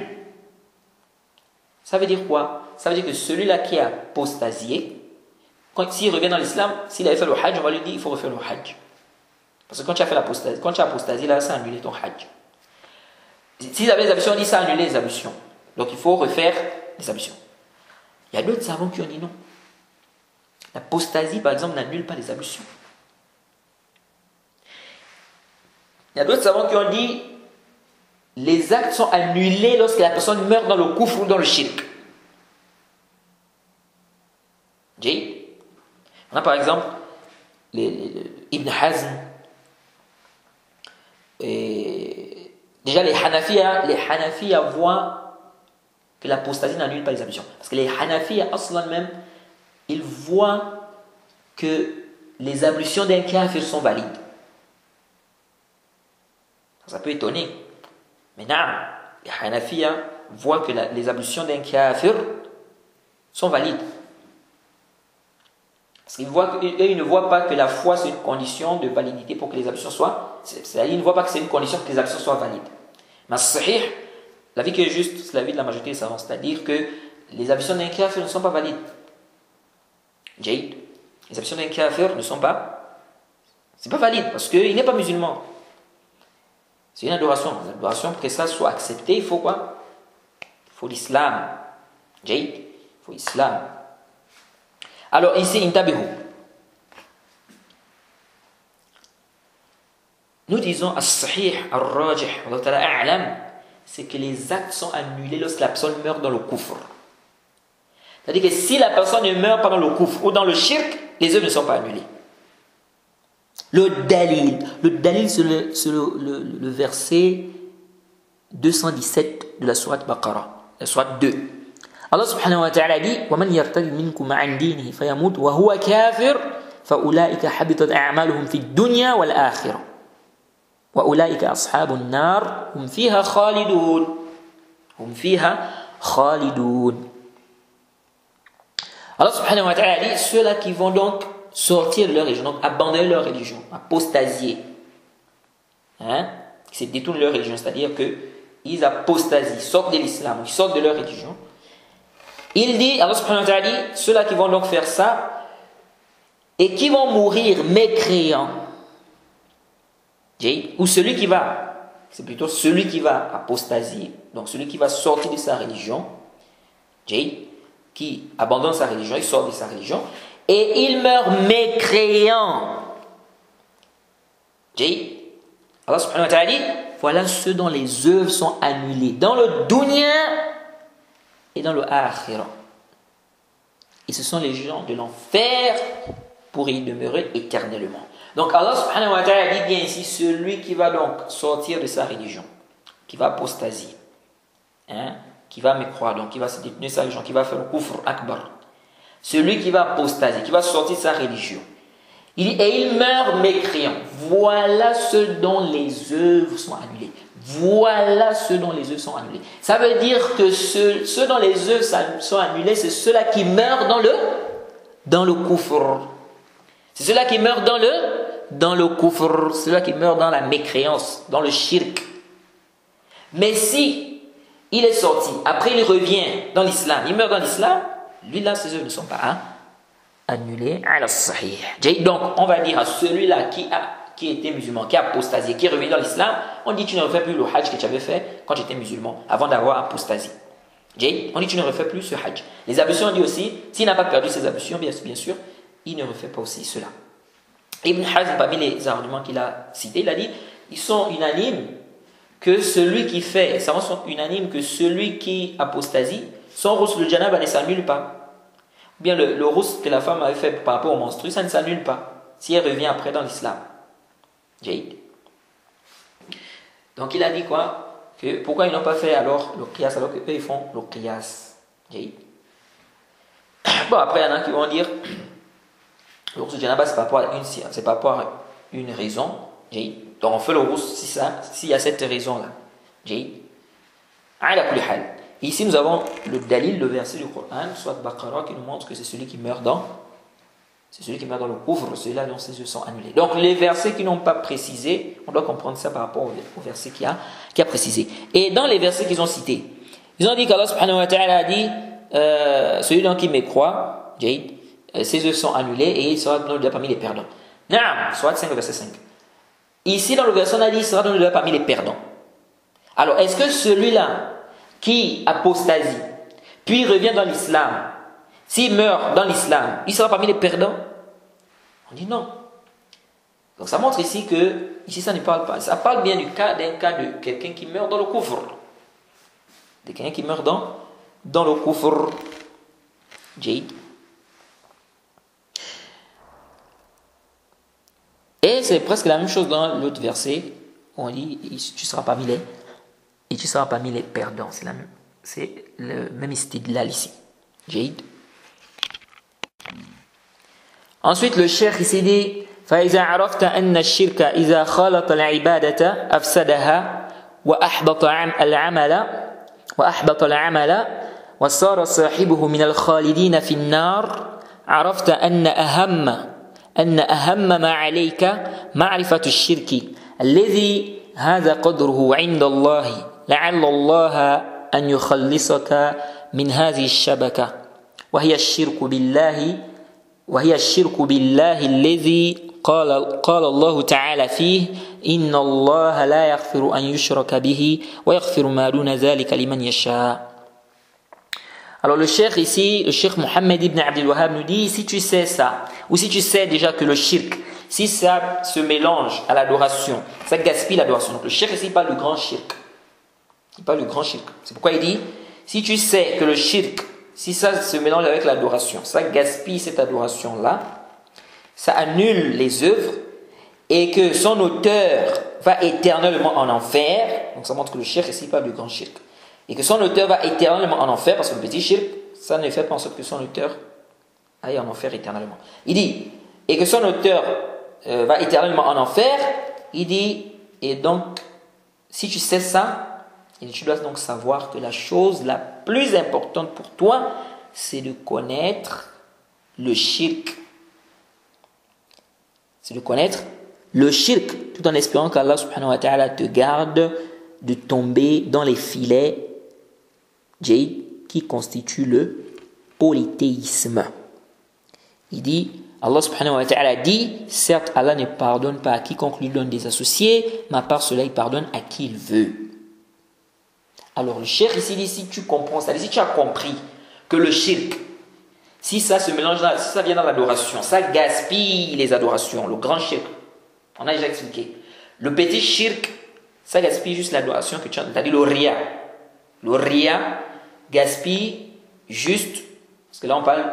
ça veut dire quoi? Ça veut dire que celui-là qui a apostasié, s'il revient dans l'islam, s'il avait fait le hajj, on va lui dire, il faut refaire le hajj. Parce que quand tu as fait l'apostasie, quand tu as apostasié, là, ça a annulé ton hajj. S'ils avaient les ablutions, on dit, ça a annulé les ablutions. Donc, il faut refaire les ablutions. Il y a d'autres savants qui ont dit non. L'apostasie, par exemple, n'annule pas les ablutions. Il y a d'autres savants qui ont dit les actes sont annulés lorsque la personne meurt dans le kufr ou dans le shirk. On a par exemple Ibn Hazm. Et déjà, les Hanafiya voient que l'apostasie n'annule pas les ablutions. Parce que les Hanafiya, aslan même, ils voient que les ablutions d'un kafir sont valides. Ça peut étonner. Mais non, les Hanafiya voient que les ablutions d'un kafir sont valides. Parce qu'ils ne voient pas que la foi c'est une condition de validité pour que les ablutions soient. C'est-à-dire ils ne voient pas que c'est une condition pour que les ablutions soient valides. Mais sahih, l'avis qui est juste, c'est l'avis de la majorité des savants. C'est-à-dire que les ablutions d'un kafir ne sont pas valides. Les ablutions d'un kafir ne sont pas. C'est pas valide parce qu'il n'est pas musulman. C'est une adoration. L'adoration, pour que ça soit accepté, il faut quoi? Il faut l'islam. Il faut l'islam. Alors ici, intabihu. Nous disons as-sahih, ar-rajih, c'est que les actes sont annulés lorsque la personne meurt dans le kufr. C'est-à-dire que si la personne ne meurt pas dans le kufr ou dans le shirk, les œuvres ne sont pas annulées. Le dalil c'est le verset 217 de la sourate Baqarah, la sourate 2. Allah subhanahu wa ta'ala dit وَمَنْ يَرْتَدْ مِنْكُمْ عَنْ دِينِهِ فَيَمُوتْ وَهُوَ كَافِرٌ فَأُولَٰئِكَ حَبِطَتْ أَعْمَالُهُم فِي الدُّنْيَا وَالْآخِرَةِ وَأُولَٰئِكَ أَصْحَابُ النَّارِ هُمْ فِيهَا خَالِدُونَ. Allah subhanahu wa ta'ala dit ceux-là qui vont donc sortir de leur religion, donc abandonner leur religion, apostasier, qui se détournent de leur religion, c'est-à-dire qu'ils apostasient, sortent de l'islam, ils sortent de leur religion. Il dit, Allah subhanahu wa ta'ala dit, ceux-là qui vont donc faire ça et qui vont mourir mécréants, ou celui qui va, c'est plutôt celui qui va apostasier, donc celui qui va sortir de sa religion, qui abandonne sa religion, il sort de sa religion, et il meurt mécréant. Allah subhanahu wa ta'ala dit, voilà ceux dont les œuvres sont annulées dans le dunya et dans le akhirah. Et ce sont les gens de l'enfer pour y demeurer éternellement. Donc Allah subhanahu wa ta'ala dit bien ici, celui qui va donc sortir de sa religion, qui va apostasier, qui va mécroire, donc qui va se détenir de sa religion, qui va faire le kufr akbar, celui qui va apostasier, qui va sortir de sa religion, et il meurt mécréant. Voilà ceux dont les œuvres sont annulées. Voilà ceux dont les œuvres sont annulées. Ça veut dire que ceux dont les œuvres sont annulées, c'est ceux-là qui meurent dans le kufr. C'est ceux-là qui meurent dans le kufr. C'est ceux-là qui meurent dans la mécréance, dans le shirk. Mais si il est sorti, après il revient dans l'islam, il meurt dans l'islam, lui là, ses œuvres ne sont pas annulées. Donc, on va dire à celui-là qui était musulman, qui a apostasié, qui est revenu dans l'islam, on dit tu ne refais plus le hajj que tu avais fait quand tu étais musulman, avant d'avoir apostasié. On dit tu ne refais plus ce hajj. Les ablutions, on dit aussi, s'il n'a pas perdu ses ablutions, bien sûr, il ne refait pas aussi cela. Ibn Hazm, parmi les arguments qu'il a cités, il a dit, ils sont unanimes que celui qui fait, ça sont unanimes que celui qui apostasie, son rousse le janaba ne s'annule pas. Ou bien le rousse que la femme avait fait par rapport au menstru, ça ne s'annule pas, si elle revient après dans l'islam. Donc il a dit quoi? Que pourquoi ils n'ont pas fait alors le qiyas alors qu'eux ils font le qiyas. Bon, après il y en a qui vont dire le rousse du janaba c'est pas pour une raison. Donc on fait le rousse s'il y a cette raison là. Ici nous avons le dalil, le verset du Coran, soit Baqarah, qui nous montre que c'est celui qui meurt C'est celui qui meurt dans le couvre, celui-là dont ses yeux sont annulés. Donc les versets qui n'ont pas précisé, on doit comprendre ça par rapport au verset qui a précisé. Et dans les versets qu'ils ont cités, ils ont dit qu'Allah subhanahu wa ta'ala a dit celui dans qui me croit, Jade, ses yeux sont annulés et il sera dans parmi les perdants. Naam, Surat 5, verset 5. Ici dans le verset on a dit il sera dans parmi les perdants. Alors est-ce que celui-là qui apostasie, puis revient dans l'islam, s'il meurt dans l'islam, il sera parmi les perdants? On dit non. Donc ça montre ici que, ici ça ne parle pas, ça parle bien d'un cas de quelqu'un qui meurt dans le kufr. De quelqu'un qui meurt dans le kufr. Jade. Et c'est presque la même chose dans l'autre verset, où on dit tu seras parmi les perdants. C'est le même istidlal ici. Jade. Ensuite, le cheikh ici dit فإذا عرفت أن الشرك إذا خالط العبادة أفسدها وأحبط العمل وصار صاحبه من الخالدين في النار عرفت أن أهم ما عليك معرفة الشرك الذي هذا قدره عند الله لعل الله أن يخلصك من هذه الشبكة وهي الشرك بالله الذي قال الله تعالى فيه إن الله لا يغفر أن يشرك به ويغفر ما دون ذلك لمن يشاء. Alors le cheikh ici, le cheikh Mohammed ibn Abdul Wahhab nous dit, si tu sais ça, ou si tu sais déjà que le shirk, si ça se mélange à l'adoration, ça gaspille l'adoration. Donc le cheikh ici parle du grand shirk. Il parle du grand shirk. C'est pourquoi il dit, si tu sais que le shirk, si ça se mélange avec l'adoration, ça gaspille cette adoration-là, ça annule les œuvres et que son auteur va éternellement en enfer. Donc ça montre que le shirk ici parle du grand shirk. Et que son auteur va éternellement en enfer, parce que le petit shirk, ça ne fait pas en sorte que son auteur aille en enfer éternellement. Il dit, et que son auteur va éternellement en enfer, il dit, et donc, si tu sais ça, tu dois donc savoir que la chose la plus importante pour toi, c'est de connaître le shirk. C'est de connaître le shirk, tout en espérant qu'Allah subhanahu wa ta'ala te garde de tomber dans les filets qui constituent le polythéisme. Il dit, Allah subhanahu wa ta'ala dit, certes Allah ne pardonne pas à quiconque lui donne des associés, mais à part cela il pardonne à qui il veut. Alors le cheikh ici dit, si tu comprends ça, si tu as compris que le shirk, si ça se mélange, si ça vient dans l'adoration, ça gaspille les adorations, le grand shirk, on a déjà expliqué. Le petit shirk, ça gaspille juste l'adoration que tu as dit, le riya. Le riya gaspille juste, parce que là on parle,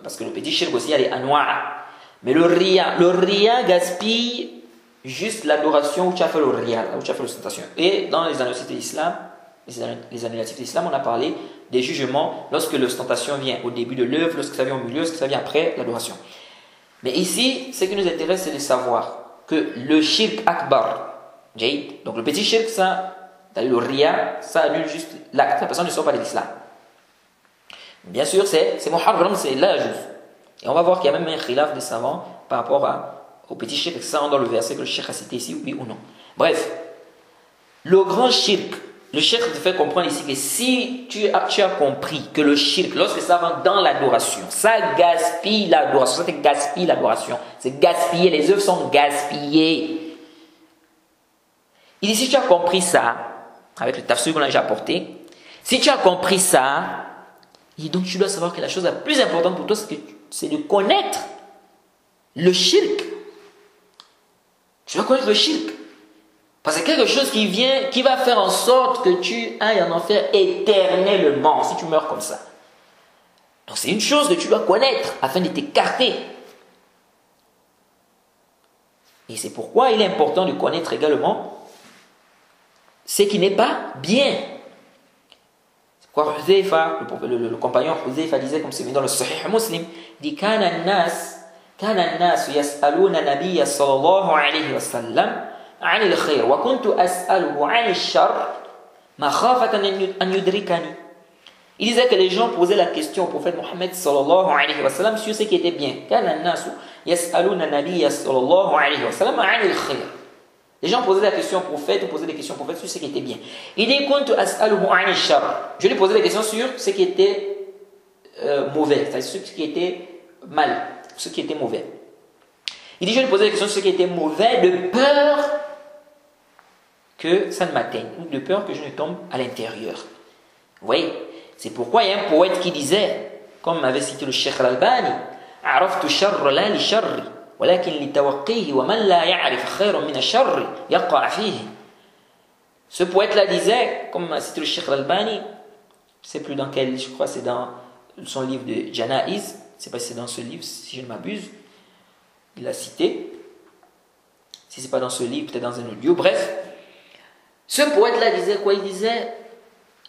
parce que le petit shirk aussi, il y a les anwa'. Mais le riya gaspille juste l'adoration où tu as fait le riya, où tu as fait l'ostentation. Et dans les annulatifs de l'islam, on a parlé des jugements lorsque l'ostentation vient au début de l'œuvre, lorsque ça vient au milieu, lorsque ça vient après l'adoration. Mais ici, ce qui nous intéresse, c'est de savoir que le shirk akbar, donc le petit shirk, ça, le riya, ça annule juste l'acte, la personne ne sort pas de l'islam. Bien sûr, c'est muharram, c'est la juz. Et on va voir qu'il y a même un khilaf des savants par rapport au petit shirk, ça dans le verset que le shirk a cité ici, oui ou non. Bref, le grand shirk, le shirk te fait comprendre ici que si tu as compris que le shirk, lorsque ça va dans l'adoration, ça gaspille l'adoration, ça te gaspille l'adoration, c'est gaspillé, les œuvres sont gaspillées. Il dit, si tu as compris ça, avec le tafsir qu'on a déjà apporté, si tu as compris ça, et donc tu dois savoir que la chose la plus importante pour toi, c'est de connaître le shirk. Tu dois connaître le shirk. Parce que c'est quelque chose qui va faire en sorte que tu ailles en enfer éternellement si tu meurs comme ça. Donc c'est une chose que tu dois connaître afin de t'écarter. Et c'est pourquoi il est important de connaître également ce qui n'est pas bien. C'est pourquoi Huzaifa, le compagnon Huzaifa disait, comme c'est venu dans le Sahih Muslim, dit كان الناس يسألون النبي صلى الله عليه وسلم عن الخير وكنت أسأله عن الشر مخافة أن يدركني. Il disait que les gens posaient la question au prophète Mohammed sallallahu alayhi wa sallam sur ce qui était bien. Les gens posaient la question au prophète ou posaient des questions au prophète sur ce qui était bien. Il dit je lui posais des questions sur ce qui était mauvais, c'est-à-dire ce qui était mal, ce qui était mauvais. Il dit je lui posais des questions sur ce qui était mauvais de peur que ça ne m'atteigne, ou de peur que je ne tombe à l'intérieur. Vous voyez, c'est pourquoi il y a un poète qui disait, comme m'avait cité le Cheikh Al-Albani, عرفت شر لا لشر ولكن لتوقيه ومن لا يعرف خير من الشر يقع فيه. Ce poète-là disait, comme m'a cité le Cheikh Al-Albani, je ne sais plus dans quel, je crois c'est dans son livre de Janaïz, je ne sais pas si c'est dans ce livre, si je ne m'abuse, il l'a cité. Si ce n'est pas dans ce livre, peut-être dans un audio, bref. Ce poète-là disait quoi? Il disait,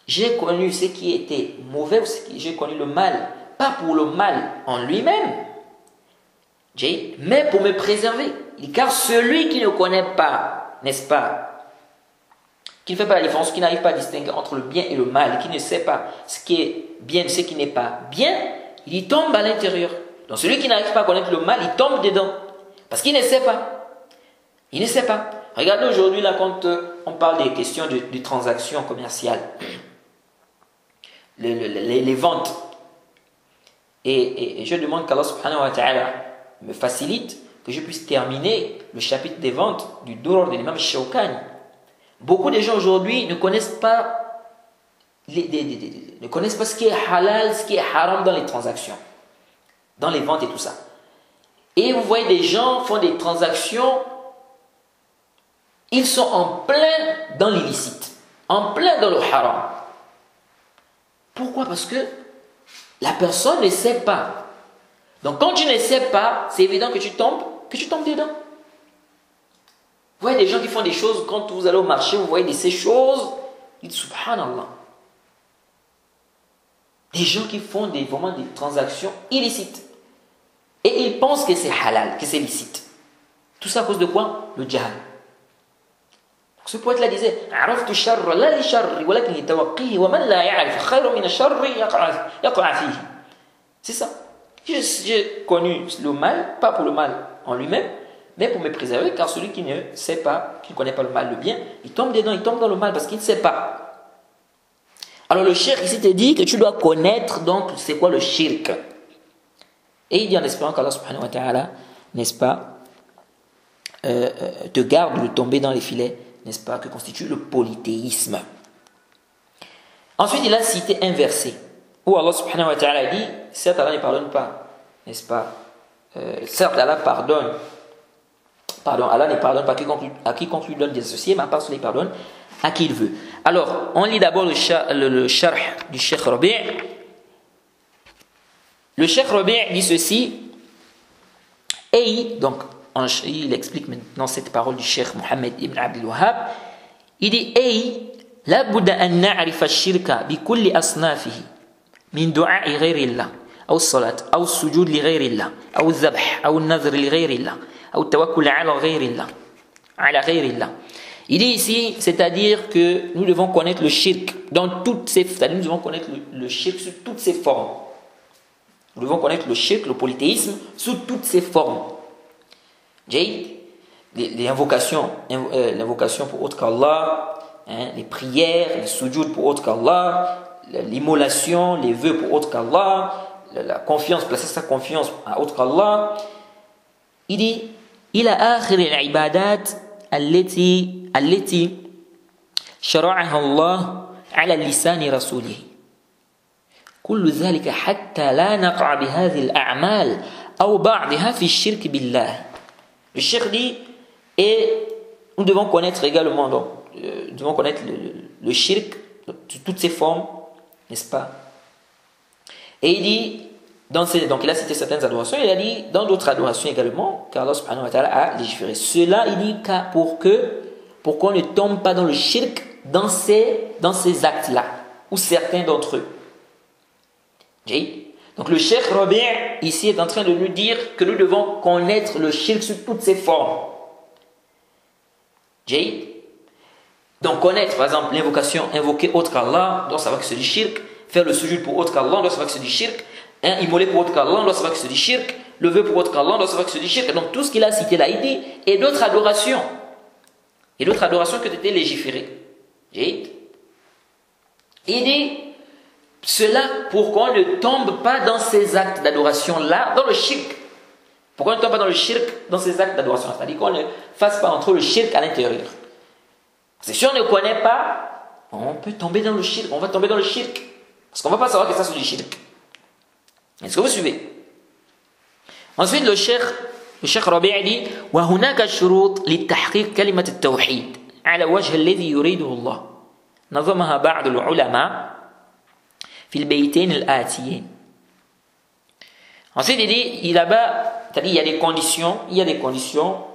j'ai connu ce qui était mauvais, j'ai connu le mal, pas pour le mal en lui-même, mais pour me préserver. Car celui qui ne connaît pas, n'est-ce pas, qui ne fait pas la différence, qui n'arrive pas à distinguer entre le bien et le mal, qui ne sait pas ce qui est bien et ce qui n'est pas bien, il y tombe à l'intérieur. Donc celui qui n'arrive pas à connaître le mal, il tombe dedans. Parce qu'il ne sait pas. Il ne sait pas. Regardez aujourd'hui, là, quand on parle des questions de transactions commerciales, les ventes. Et je demande qu'Allah subhanahu wa ta'ala me facilite, que je puisse terminer le chapitre des ventes du Durar de l'imam Shawkani. Beaucoup de gens aujourd'hui ne connaissent pas ne connaissent pas ce qui est halal, ce qui est haram dans les transactions, dans les ventes et tout ça. Et vous voyez des gens font des transactions, ils sont en plein dans l'illicite, en plein dans le haram. Pourquoi? Parce que la personne ne sait pas. Donc quand tu ne sais pas, c'est évident que tu tombes dedans. Vous voyez des gens qui font des choses, quand vous allez au marché, vous voyez ces choses, vous dites subhanallah. Des gens qui font vraiment des transactions illicites. Et ils pensent que c'est halal, que c'est licite. Tout ça à cause de quoi? Le jahl. Ce poète-là disait c'est ça. J'ai connu le mal, pas pour le mal en lui-même, mais pour me préserver, car celui qui ne sait pas, qui ne connaît pas le mal, le bien, il tombe dedans, il tombe dans le mal parce qu'il ne sait pas. Alors le shirk ici te dit que tu dois connaître donc c'est quoi le shirk. Et il dit en espérant qu'Allah subhanahu wa ta'ala, n'est-ce pas, te garde de tomber dans les filets, n'est-ce pas, que constitue le polythéisme. Ensuite, il a cité un verset où Allah subhanahu wa ta'ala dit, certes Allah ne pardonne pas, n'est-ce pas, certes Allah pardonne, Allah ne pardonne pas à quiconque lui donne des associés, mais à part cela il pardonne à qui il veut. Alors, on lit d'abord le sharh du Cheikh Rabi'. Le Cheikh Rabi' dit ceci, et donc il explique maintenant cette parole du Cheikh Mohammed ibn Abdul Wahhab. Il dit لا بد أن نعرف الشرك بكل أصنافه من دعاء غير الله أو الصلاة أو السجود لغير الله أو الذبح أو النذر لغير الله أو التوكل على غير الله. Il dit ici, c'est-à-dire que nous devons connaître le shirk dans toutes ses, c'est-à-dire nous devons connaître le shirk sous toutes ses formes. Nous devons connaître le shirk, le polythéisme, sous toutes ses formes. Les invocations, l'invocation pour autre qu'Allah, les prières, les sujoud pour autre qu'Allah, l'immolation, les vœux pour autre qu'Allah, la confiance, placer sa confiance à autre qu'Allah. Il dit, إلى آخر العبادات التي شرعها الله على لسان رسوله. كل ذلك حتى لا نقع بهذه الأعمال أو بعضها في الشرك بالله. Le cheikh dit, et nous devons connaître également, donc, nous devons connaître le shirk sous toutes ses formes, n'est-ce pas? Et il dit, donc il a cité certaines adorations, il a dit dans d'autres adorations également, car Allah subhanahu wa ta'ala a légiféré. Cela, il dit pour qu'on ne tombe pas dans le shirk dans ces actes-là, ou certains d'entre eux. Donc le Cheikh Rabi' ici est en train de nous dire que nous devons connaître le shirk sous toutes ses formes. Donc connaître par exemple l'invocation, invoquer autre qu'Allah, donc savoir que c'est du shirk, faire le sujoud pour autre qu'Allah, on doit savoir que c'est du shirk. Immoler pour autre qu'Allah, on doit savoir que c'est du shirk. Le vœu pour autre qu'Allah, on doit savoir que c'est du shirk. Donc tout ce qu'il a cité là, il dit, et d'autres adorations. Et d'autres adorations que tu étais légiférées. Il dit, cela pour qu'on ne tombe pas dans ces actes d'adoration-là, dans le shirk. Pourquoi on ne tombe pas dans le shirk, dans ces actes d'adoration? C'est-à-dire qu'on ne fasse pas entrer le shirk à l'intérieur. C'est si on ne connaît pas, on peut tomber dans le shirk, on va tomber dans le shirk. Parce qu'on ne va pas savoir que ça c'est du shirk. Est-ce que vous suivez? Ensuite, le cheikh Rabi' dit وَهُنَاكَ شُرُوط لِلتَّحْقِيقِ كَلِمَةِ التَّوْحِيد على وجه الذي يريده الله نظمها بعض العلماء في البيتين الآتيين. Ensuite, il dit, il y a des conditions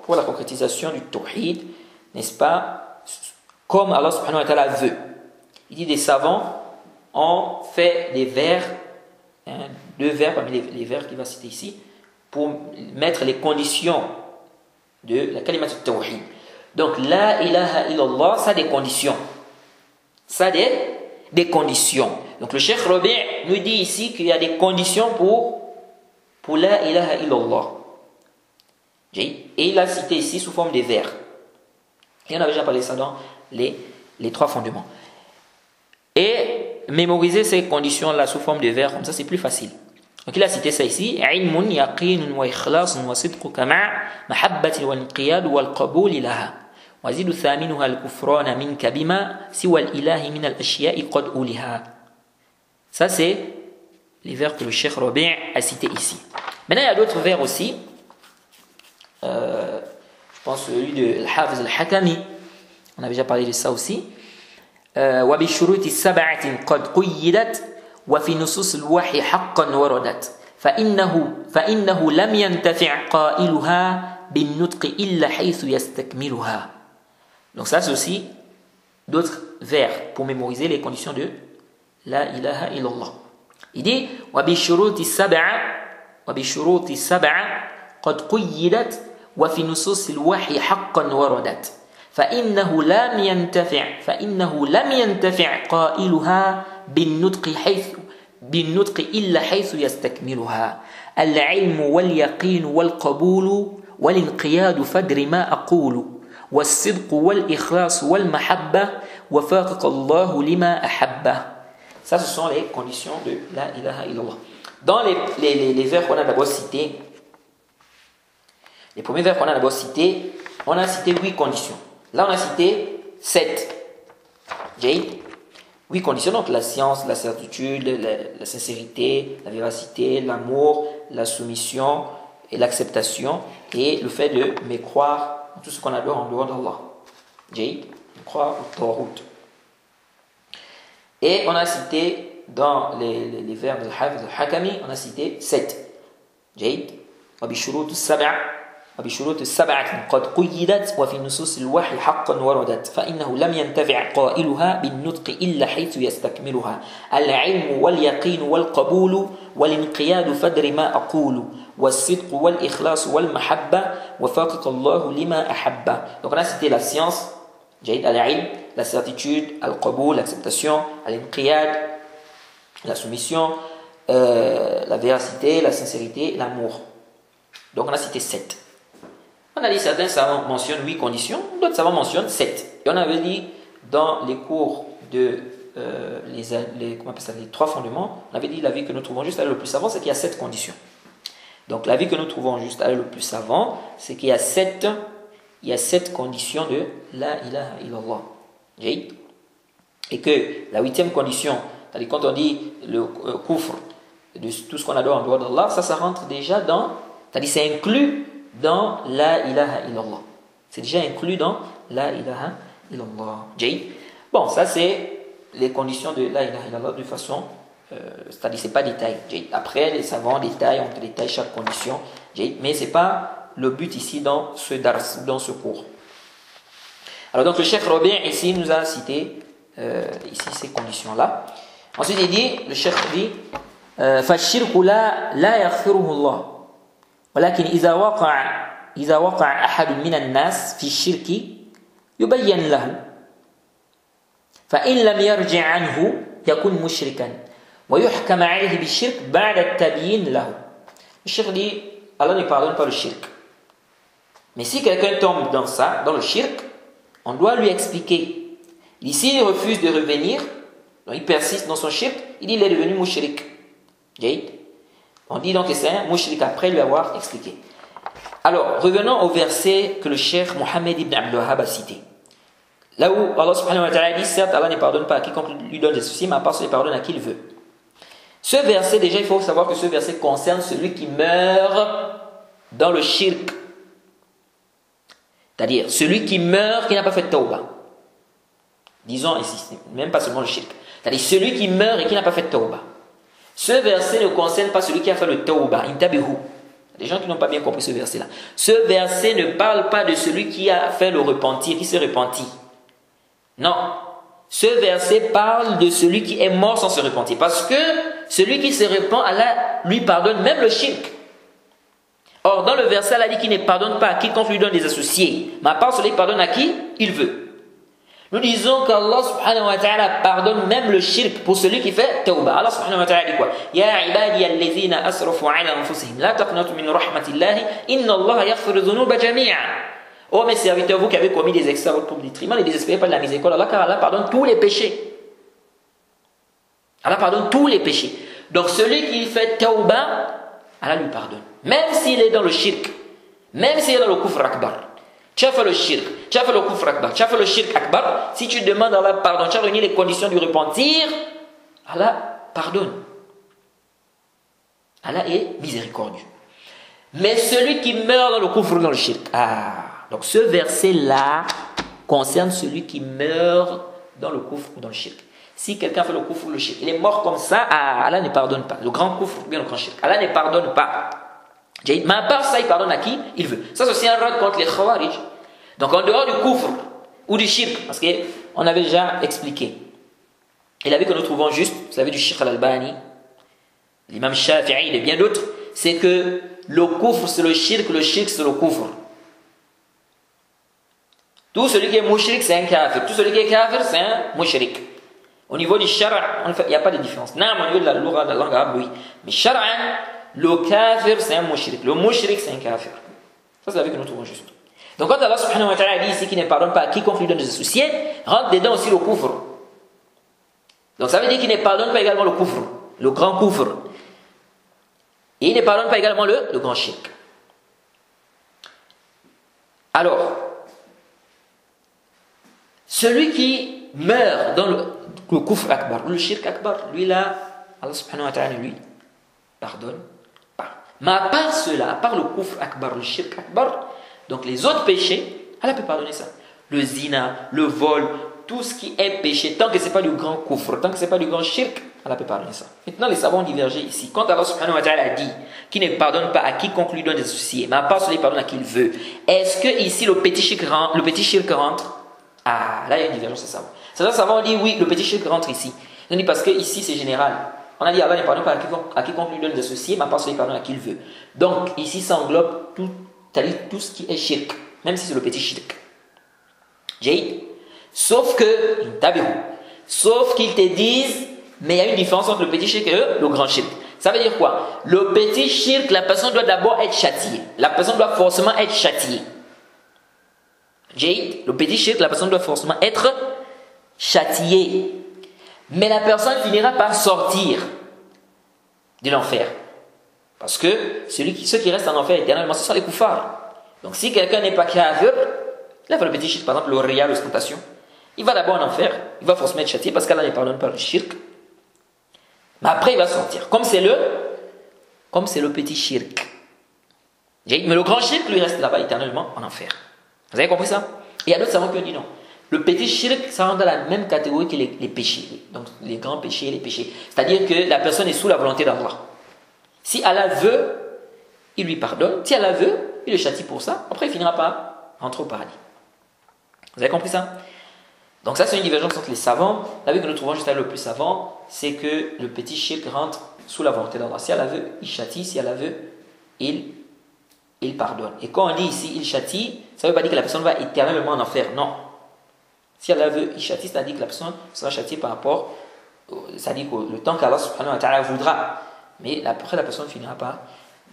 pour la concrétisation du tawhid, n'est-ce pas? Comme Allah subhanahu wa ta'ala veut. Il dit, des savants ont fait des vers, deux vers parmi les vers qu'il va citer ici, pour mettre les conditions de la kalimat tawhid. Donc, la ilaha illallah, ça a des conditions. Ça a des conditions. Donc, le cheikh Rabi' nous dit ici qu'il y a des conditions pour la ilaha illallah. Et il a cité ici sous forme des vers. Et on avait déjà parlé de ça dans les trois fondements. Et mémoriser ces conditions-là sous forme de vers, comme ça, c'est plus facile. Donc il a cité ça ici. علم يقين وإخلاص وصدق مع محبة والانقياد والقبول لها وزيد ثامنها الكفران منك بما سوى الإله من الأشياء قد أولها. Ça c'est les vers que le cheikh Rabi' a cités ici. Maintenant il y a d'autres vers aussi. Je pense celui de Al-Hafiz Al-Hakami. On avait déjà parlé de ça aussi. وبالشروط السبعة قد قيدت وفي نصوص الوحي حقا وردت فإنه لم ينتفع قائلها بالنطق إلا حيث يستكملها. Donc ça c'est aussi d'autres vers pour mémoriser les conditions de la ilaha illallah. Il dit وبالشروط السبعة قد قيدت وفي نصوص الوحي حقا وردت فإنه لم ينتفع قائلها بالنطق إلا حيث يستكملها. العلم واليقين والقبول والانقياد فدر ما أقول والصدق والإخلاص والمحبة وفاقك الله لما أحبه. Ça, ce sont les conditions de la ilaha illallah. Dans les vers qu'on a d'abord cités, les premiers vers qu'on a d'abord cités, on a cité 8 conditions. Là, on a cité 7. 8 conditions, donc la science, la certitude, la sincérité, la véracité, l'amour, la soumission et l'acceptation, et le fait de mécroire en tout ce qu'on adore en dehors d'Allah. Croire au Tawhid. Et on a cité dans les vers de Al-Hafiz Al-Hakami, on a cité 7. وبشروط السبعة قد قيدت وفي نصوص الوحي حقا وردت فإنه لم ينتفع قائلها بالنطق إلا حيث يستكملها. العلم واليقين والقبول والانقياد فدر ما أقول والصدق والإخلاص والمحبة وفاقك الله لما أحبه. Donc on a cité la science, al-ilm, la certitude, al-qabul, l'acceptation, al-inqiyad, la soumission, la véracité, la sincérité, l'amour. Donc on a cité 7. On a dit certains savants mentionnent 8 conditions, d'autres savants mentionnent 7. Et on avait dit dans les cours de les 3 fondements, on avait dit l'avis que nous trouvons juste à le plus savant, c'est qu'il y a 7 conditions. Donc l'avis que nous trouvons juste à le plus savant, c'est qu'il y a 7 conditions de la ilaha illallah. Et que la 8e condition, c'est-à-dire quand on dit le kufr, de tout ce qu'on adore en dehors d'Allah, ça rentre déjà dans, c'est-à-dire c'est inclus dans la ilaha illallah. C'est déjà inclus dans la ilaha illallah. Bon, ça c'est les conditions de la ilaha illallah de façon, c'est-à-dire c'est pas détaillé. Après, les savants détaillent, on détaille chaque condition, mais c'est pas le but ici dans ce dars, dans ce cours. Alors donc le cheikh Rabi' ici nous a cité ici ces conditions-là. Ensuite il dit, le cheikh dit فالشرك لا يغفره الله ولكن إذا وقع أحد من الناس في الشرك يبين له فإن لم يرجع عنه يكون مشركا ويحكم عليه بالشرك بعد التبيين له. Le cheikh dit, Allah ne pardonne pas le shirk. Mais si quelqu'un tombe dans ça, dans le shirk, on doit lui expliquer. S'il refuse de revenir, donc il persiste dans son shirk, il dit il est devenu mushrik. On dit donc que c'est un mushrik après lui avoir expliqué. Alors, revenons au verset que le cheikh Mohammed ibn Abdul Wahhab a cité. Là où Allah subhanahu wa ta'ala dit, certes, Allah ne pardonne pas à quiconque lui donne des soucis, mais à part cela, il pardonne à qui il veut. Ce verset, déjà, il faut savoir que ce verset concerne celui qui meurt dans le shirk. C'est-à-dire, celui qui meurt, qui n'a pas fait de tawbah. Disons ici, même pas seulement le shirk. C'est-à-dire, celui qui meurt et qui n'a pas fait de tawbah. Ce verset ne concerne pas celui qui a fait le tawbah, intabihu. Les gens qui n'ont pas bien compris ce verset-là. Ce verset ne parle pas de celui qui a fait le repentir, qui s'est repenti. Non. Ce verset parle de celui qui est mort sans se repentir. Parce que celui qui se repent, Allah lui pardonne même le shirk. Or, dans le verset, Allah dit qu'il ne pardonne pas à quiconque lui donne des associés. Mais à part cela, il pardonne à qui il veut. Nous disons qu'Allah subhanahu wa ta'ala pardonne même le shirk pour celui qui fait tawbah. Allah subhanahu wa ta'ala dit quoi? Ya ibadi alladhina asrafu ala anfusihim la taqnatu min rahmatillahi inna Allah yaghfiru dhunuba jami'a. Oh mes serviteurs, vous qui avez commis des excès à votre propre détriment, ne désespérez pas de la miséricorde d'Allah, car Allah pardonne tous les péchés. Allah pardonne tous les péchés. Donc celui qui fait tawbah, Allah lui pardonne. Même s'il est dans le shirk, même s'il est dans le kufr akbar. Tu as fait le shirk, tu as fait le kufr akbar, tu as fait le shirk akbar. Si tu demandes à Allah pardon, tu as réuni les conditions du repentir, Allah pardonne. Allah est miséricordieux. Mais celui qui meurt dans le kufr ou dans le shirk, donc ce verset-là concerne celui qui meurt dans le kufr ou dans le shirk. Si quelqu'un fait le kufr ou le shirk, il est mort comme ça, Allah ne pardonne pas. Le grand kufr ou bien le grand shirk, Allah ne pardonne pas. Mais à part ça, il pardonne à qui il veut. Ça, c'est aussi un rad contre les khawarij. Donc en dehors du kufr ou du shirk, parce qu'on avait déjà expliqué. Et l'avis que nous trouvons juste, c'est l'avis du Cheikh Al-Albani, l'imam Shafi'i et bien d'autres, c'est que le kufr c'est le shirk c'est le kufr. Tout celui qui est mushrik c'est un kafir, tout celui qui est kafir c'est un mushrik. Au niveau du shara', il n'y a pas de différence. Non, au niveau de la langue arabe, oui. Mais shara', le kafir c'est un mushrik, le mushrik c'est un kafir. Ça c'est l'avis que nous trouvons juste. Donc quand Allah subhanahu wa ta'ala dit ici qu'il ne pardonne pas à quiconque lui donne des associés, rentre dedans aussi le kufr. Donc ça veut dire qu'il ne pardonne pas également le kufr, le grand kufr. Et il ne pardonne pas également le grand shirk. Alors, celui qui meurt dans le kufr akbar, le shirk akbar, lui là, Allah subhanahu wa ta'ala lui pardonne pas. Mais à part cela, à part le kufr akbar, le shirk akbar, donc les autres péchés, Allah peut pardonner ça. Le zina, le vol, tout ce qui est péché, tant que ce n'est pas du grand kufr, tant que ce n'est pas du grand shirk, Allah peut pardonner ça. Maintenant, les savants ont divergé ici. Quand Allah subhanahu wa ta'ala dit qu'il ne pardonne pas à quiconque lui donne des associés, mais à part cela, il pardonne à qui il veut. Est-ce que ici le petit shirk rentre? Là, il y a une divergence, c'est savant. Certains savants ont dit oui, le petit shirk rentre ici. Ils ont dit parce que ici, c'est général. On a dit Allah ne pardonne pas à quiconque lui donne des associés, mais à part cela, il pardonne à qui il veut. Donc, ici, ça englobe tout ce qui est shirk, même si c'est le petit shirk. Sauf qu'ils te disent, mais il y a une différence entre le petit shirk et le grand shirk. Ça veut dire quoi? Le petit shirk, la personne doit d'abord être châtiée. La personne doit forcément être châtiée. Le petit shirk, la personne doit forcément être châtiée. Mais la personne finira par sortir de l'enfer. Parce que ceux qui restent en enfer éternellement, ce sont les koufars. Donc si quelqu'un n'est pas kafir, là, le petit shirk, par exemple, le riya, l'ostentation, il va d'abord en enfer, il va forcément être châtié parce qu'Allah ne pardonne pas le shirk. Mais après, il va sortir. Comme c'est le petit shirk. Mais le grand shirk, lui, reste là-bas éternellement en enfer. Vous avez compris ça? Et il y a d'autres savants qui ont dit non. Le petit shirk, ça rentre dans la même catégorie que les péchés. Donc les grands péchés et les péchés. C'est-à-dire que la personne est sous la volonté d'Allah. Si Allah veut, il lui pardonne. Si Allah veut, il le châtie pour ça. Après, il finira par rentrer au paradis. Vous avez compris ça? Donc ça, c'est une divergence entre les savants. L'avis que nous trouvons juste là le plus savant, c'est que le petit shirk rentre sous la volonté d'Allah. Si Allah veut, il châtie. Si Allah veut, il pardonne. Et quand on dit ici, il châtie, ça ne veut pas dire que la personne va éternellement en enfer. Non. Si Allah veut, il châtie, c'est-à-dire que la personne sera châtiée par rapport c'est-à-dire que le temps qu'Allah subhanahu wa ta'ala voudra, mais après la personne finira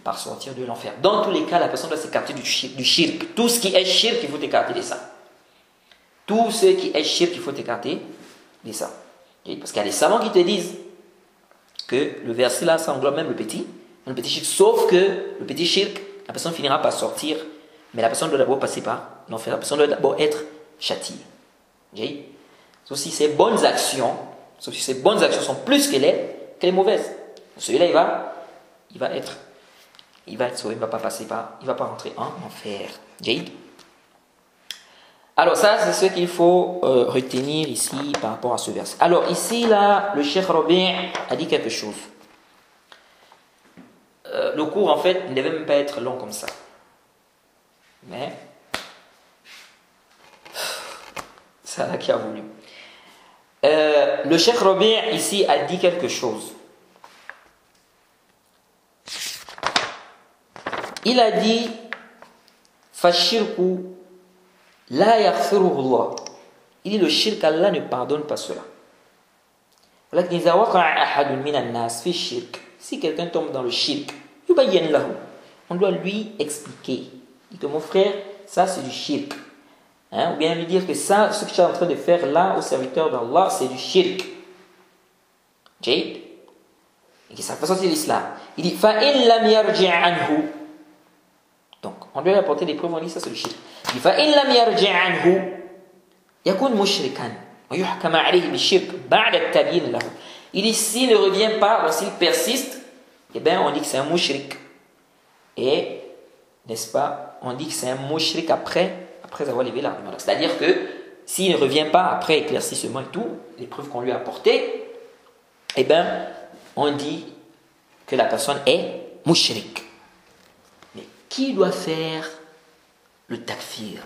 par sortir de l'enfer. Dans tous les cas, la personne doit s'écarter du shirk. Tout ce qui est shirk, il faut écarter de ça. Tout ce qui est shirk, il faut écarter de ça. Parce qu'il y a des savants qui te disent que le verset là, ça englobe même le petit shirk. Sauf que le petit shirk, la personne finira par sortir, mais la personne doit d'abord passer par l'enfer. La personne doit d'abord être châtiée. Sauf si ces bonnes actions sont plus que les mauvaises. Celui-là, il va être sauvé, il ne va pas passer par, il ne va pas rentrer en enfer. Alors ça, c'est ce qu'il faut retenir ici par rapport à ce verset. Alors ici, là, le Cheikh Rabi' a dit quelque chose. Le cours, en fait, ne devait même pas être long comme ça. Mais c'est Allah qui a voulu. Le Cheikh Rabi' ici a dit quelque chose. Il a dit Fashirku la yaghfiruhu Allah. Il dit le shirk, Allah ne pardonne pas cela. Si quelqu'un tombe dans le shirk, on doit lui expliquer. Il dit mon frère, ça c'est du shirk. Ou bien lui dire que ça, ce que tu es en train de faire là au serviteur d'Allah, c'est du shirk. Et que ça fait sortir l'islam. Il dit فَإِنْ لَمْ يَرْجِعْ عَنْهُ. Donc, on doit lui apporter des preuves, on dit ça c'est le shirk. Il dit فَإِنْ لَمْ يَرْجِعْ عَنْهُ يَكُونْ مُشْرِكًا وَيُحْكَمَ عَلَيْهِ بِالشِّرْكِ بَعْدَ التَّبْيِينِ لَهُ. Il dit s'il ne revient pas, ou s'il persiste, eh bien on dit que c'est un mushrik. Et, n'est-ce pas, on dit que c'est un mushrik après avoir levé l'argument. C'est-à-dire que s'il ne revient pas après éclaircissement et tout, les preuves qu'on lui a apportées, eh bien, on dit que la personne est mushrik. Mais qui doit faire le takfir?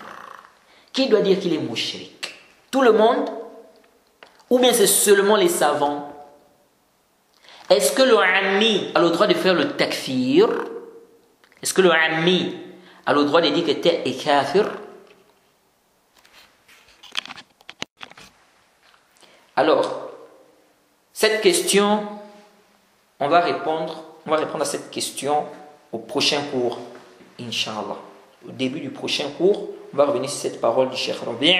Qui doit dire qu'il est mushrik? Tout le monde? Ou bien c'est seulement les savants? Est-ce que le ammi a le droit de faire le takfir? Est-ce que le ammi a le droit de dire que tel est kafir? Alors, cette question, on va répondre à cette question au prochain cours, Inch'Allah. Au début du prochain cours, on va revenir sur cette parole du Cheikh Rabi'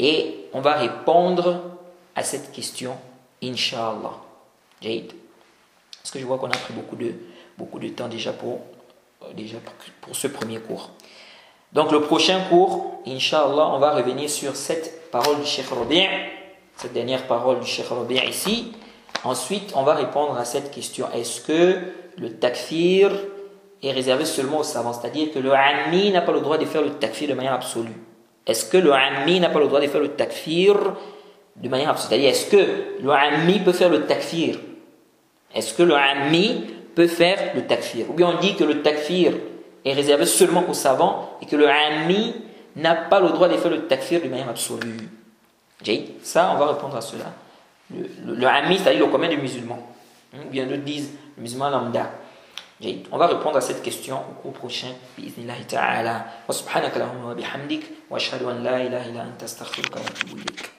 et on va répondre à cette question, Inch'Allah. Parce que je vois qu'on a pris beaucoup de temps déjà pour ce premier cours. Donc le prochain cours, Inch'Allah, on va revenir sur cette parole du Cheikh Rabi', cette dernière parole du Cheikh Rabi' ici. Ensuite, on va répondre à cette question. Est-ce que le takfir est réservé seulement aux savants? C'est-à-dire que le ammi n'a pas le droit de faire le takfir de manière absolue. Est-ce que le ammi n'a pas le droit de faire le takfir de manière absolue? C'est-à-dire, est-ce que le ammi peut faire le takfir? Est-ce que le ammi peut faire le takfir? Ou bien on dit que le takfir est réservé seulement aux savants et que le ammi n'a pas le droit de faire le takfir de manière absolue. Ça, on va répondre à cela. Le ammi, c'est-à-dire le commun des musulmans. Bien d'autres disent le musulman lambda. On va répondre à cette question au cours prochain. Bi'idhnillahi ta'ala. Wa subhanaka lahumma wa bihamdik. Wa ashhadu an la ilaha illa anta astaghfiruka wa atubu ilayk.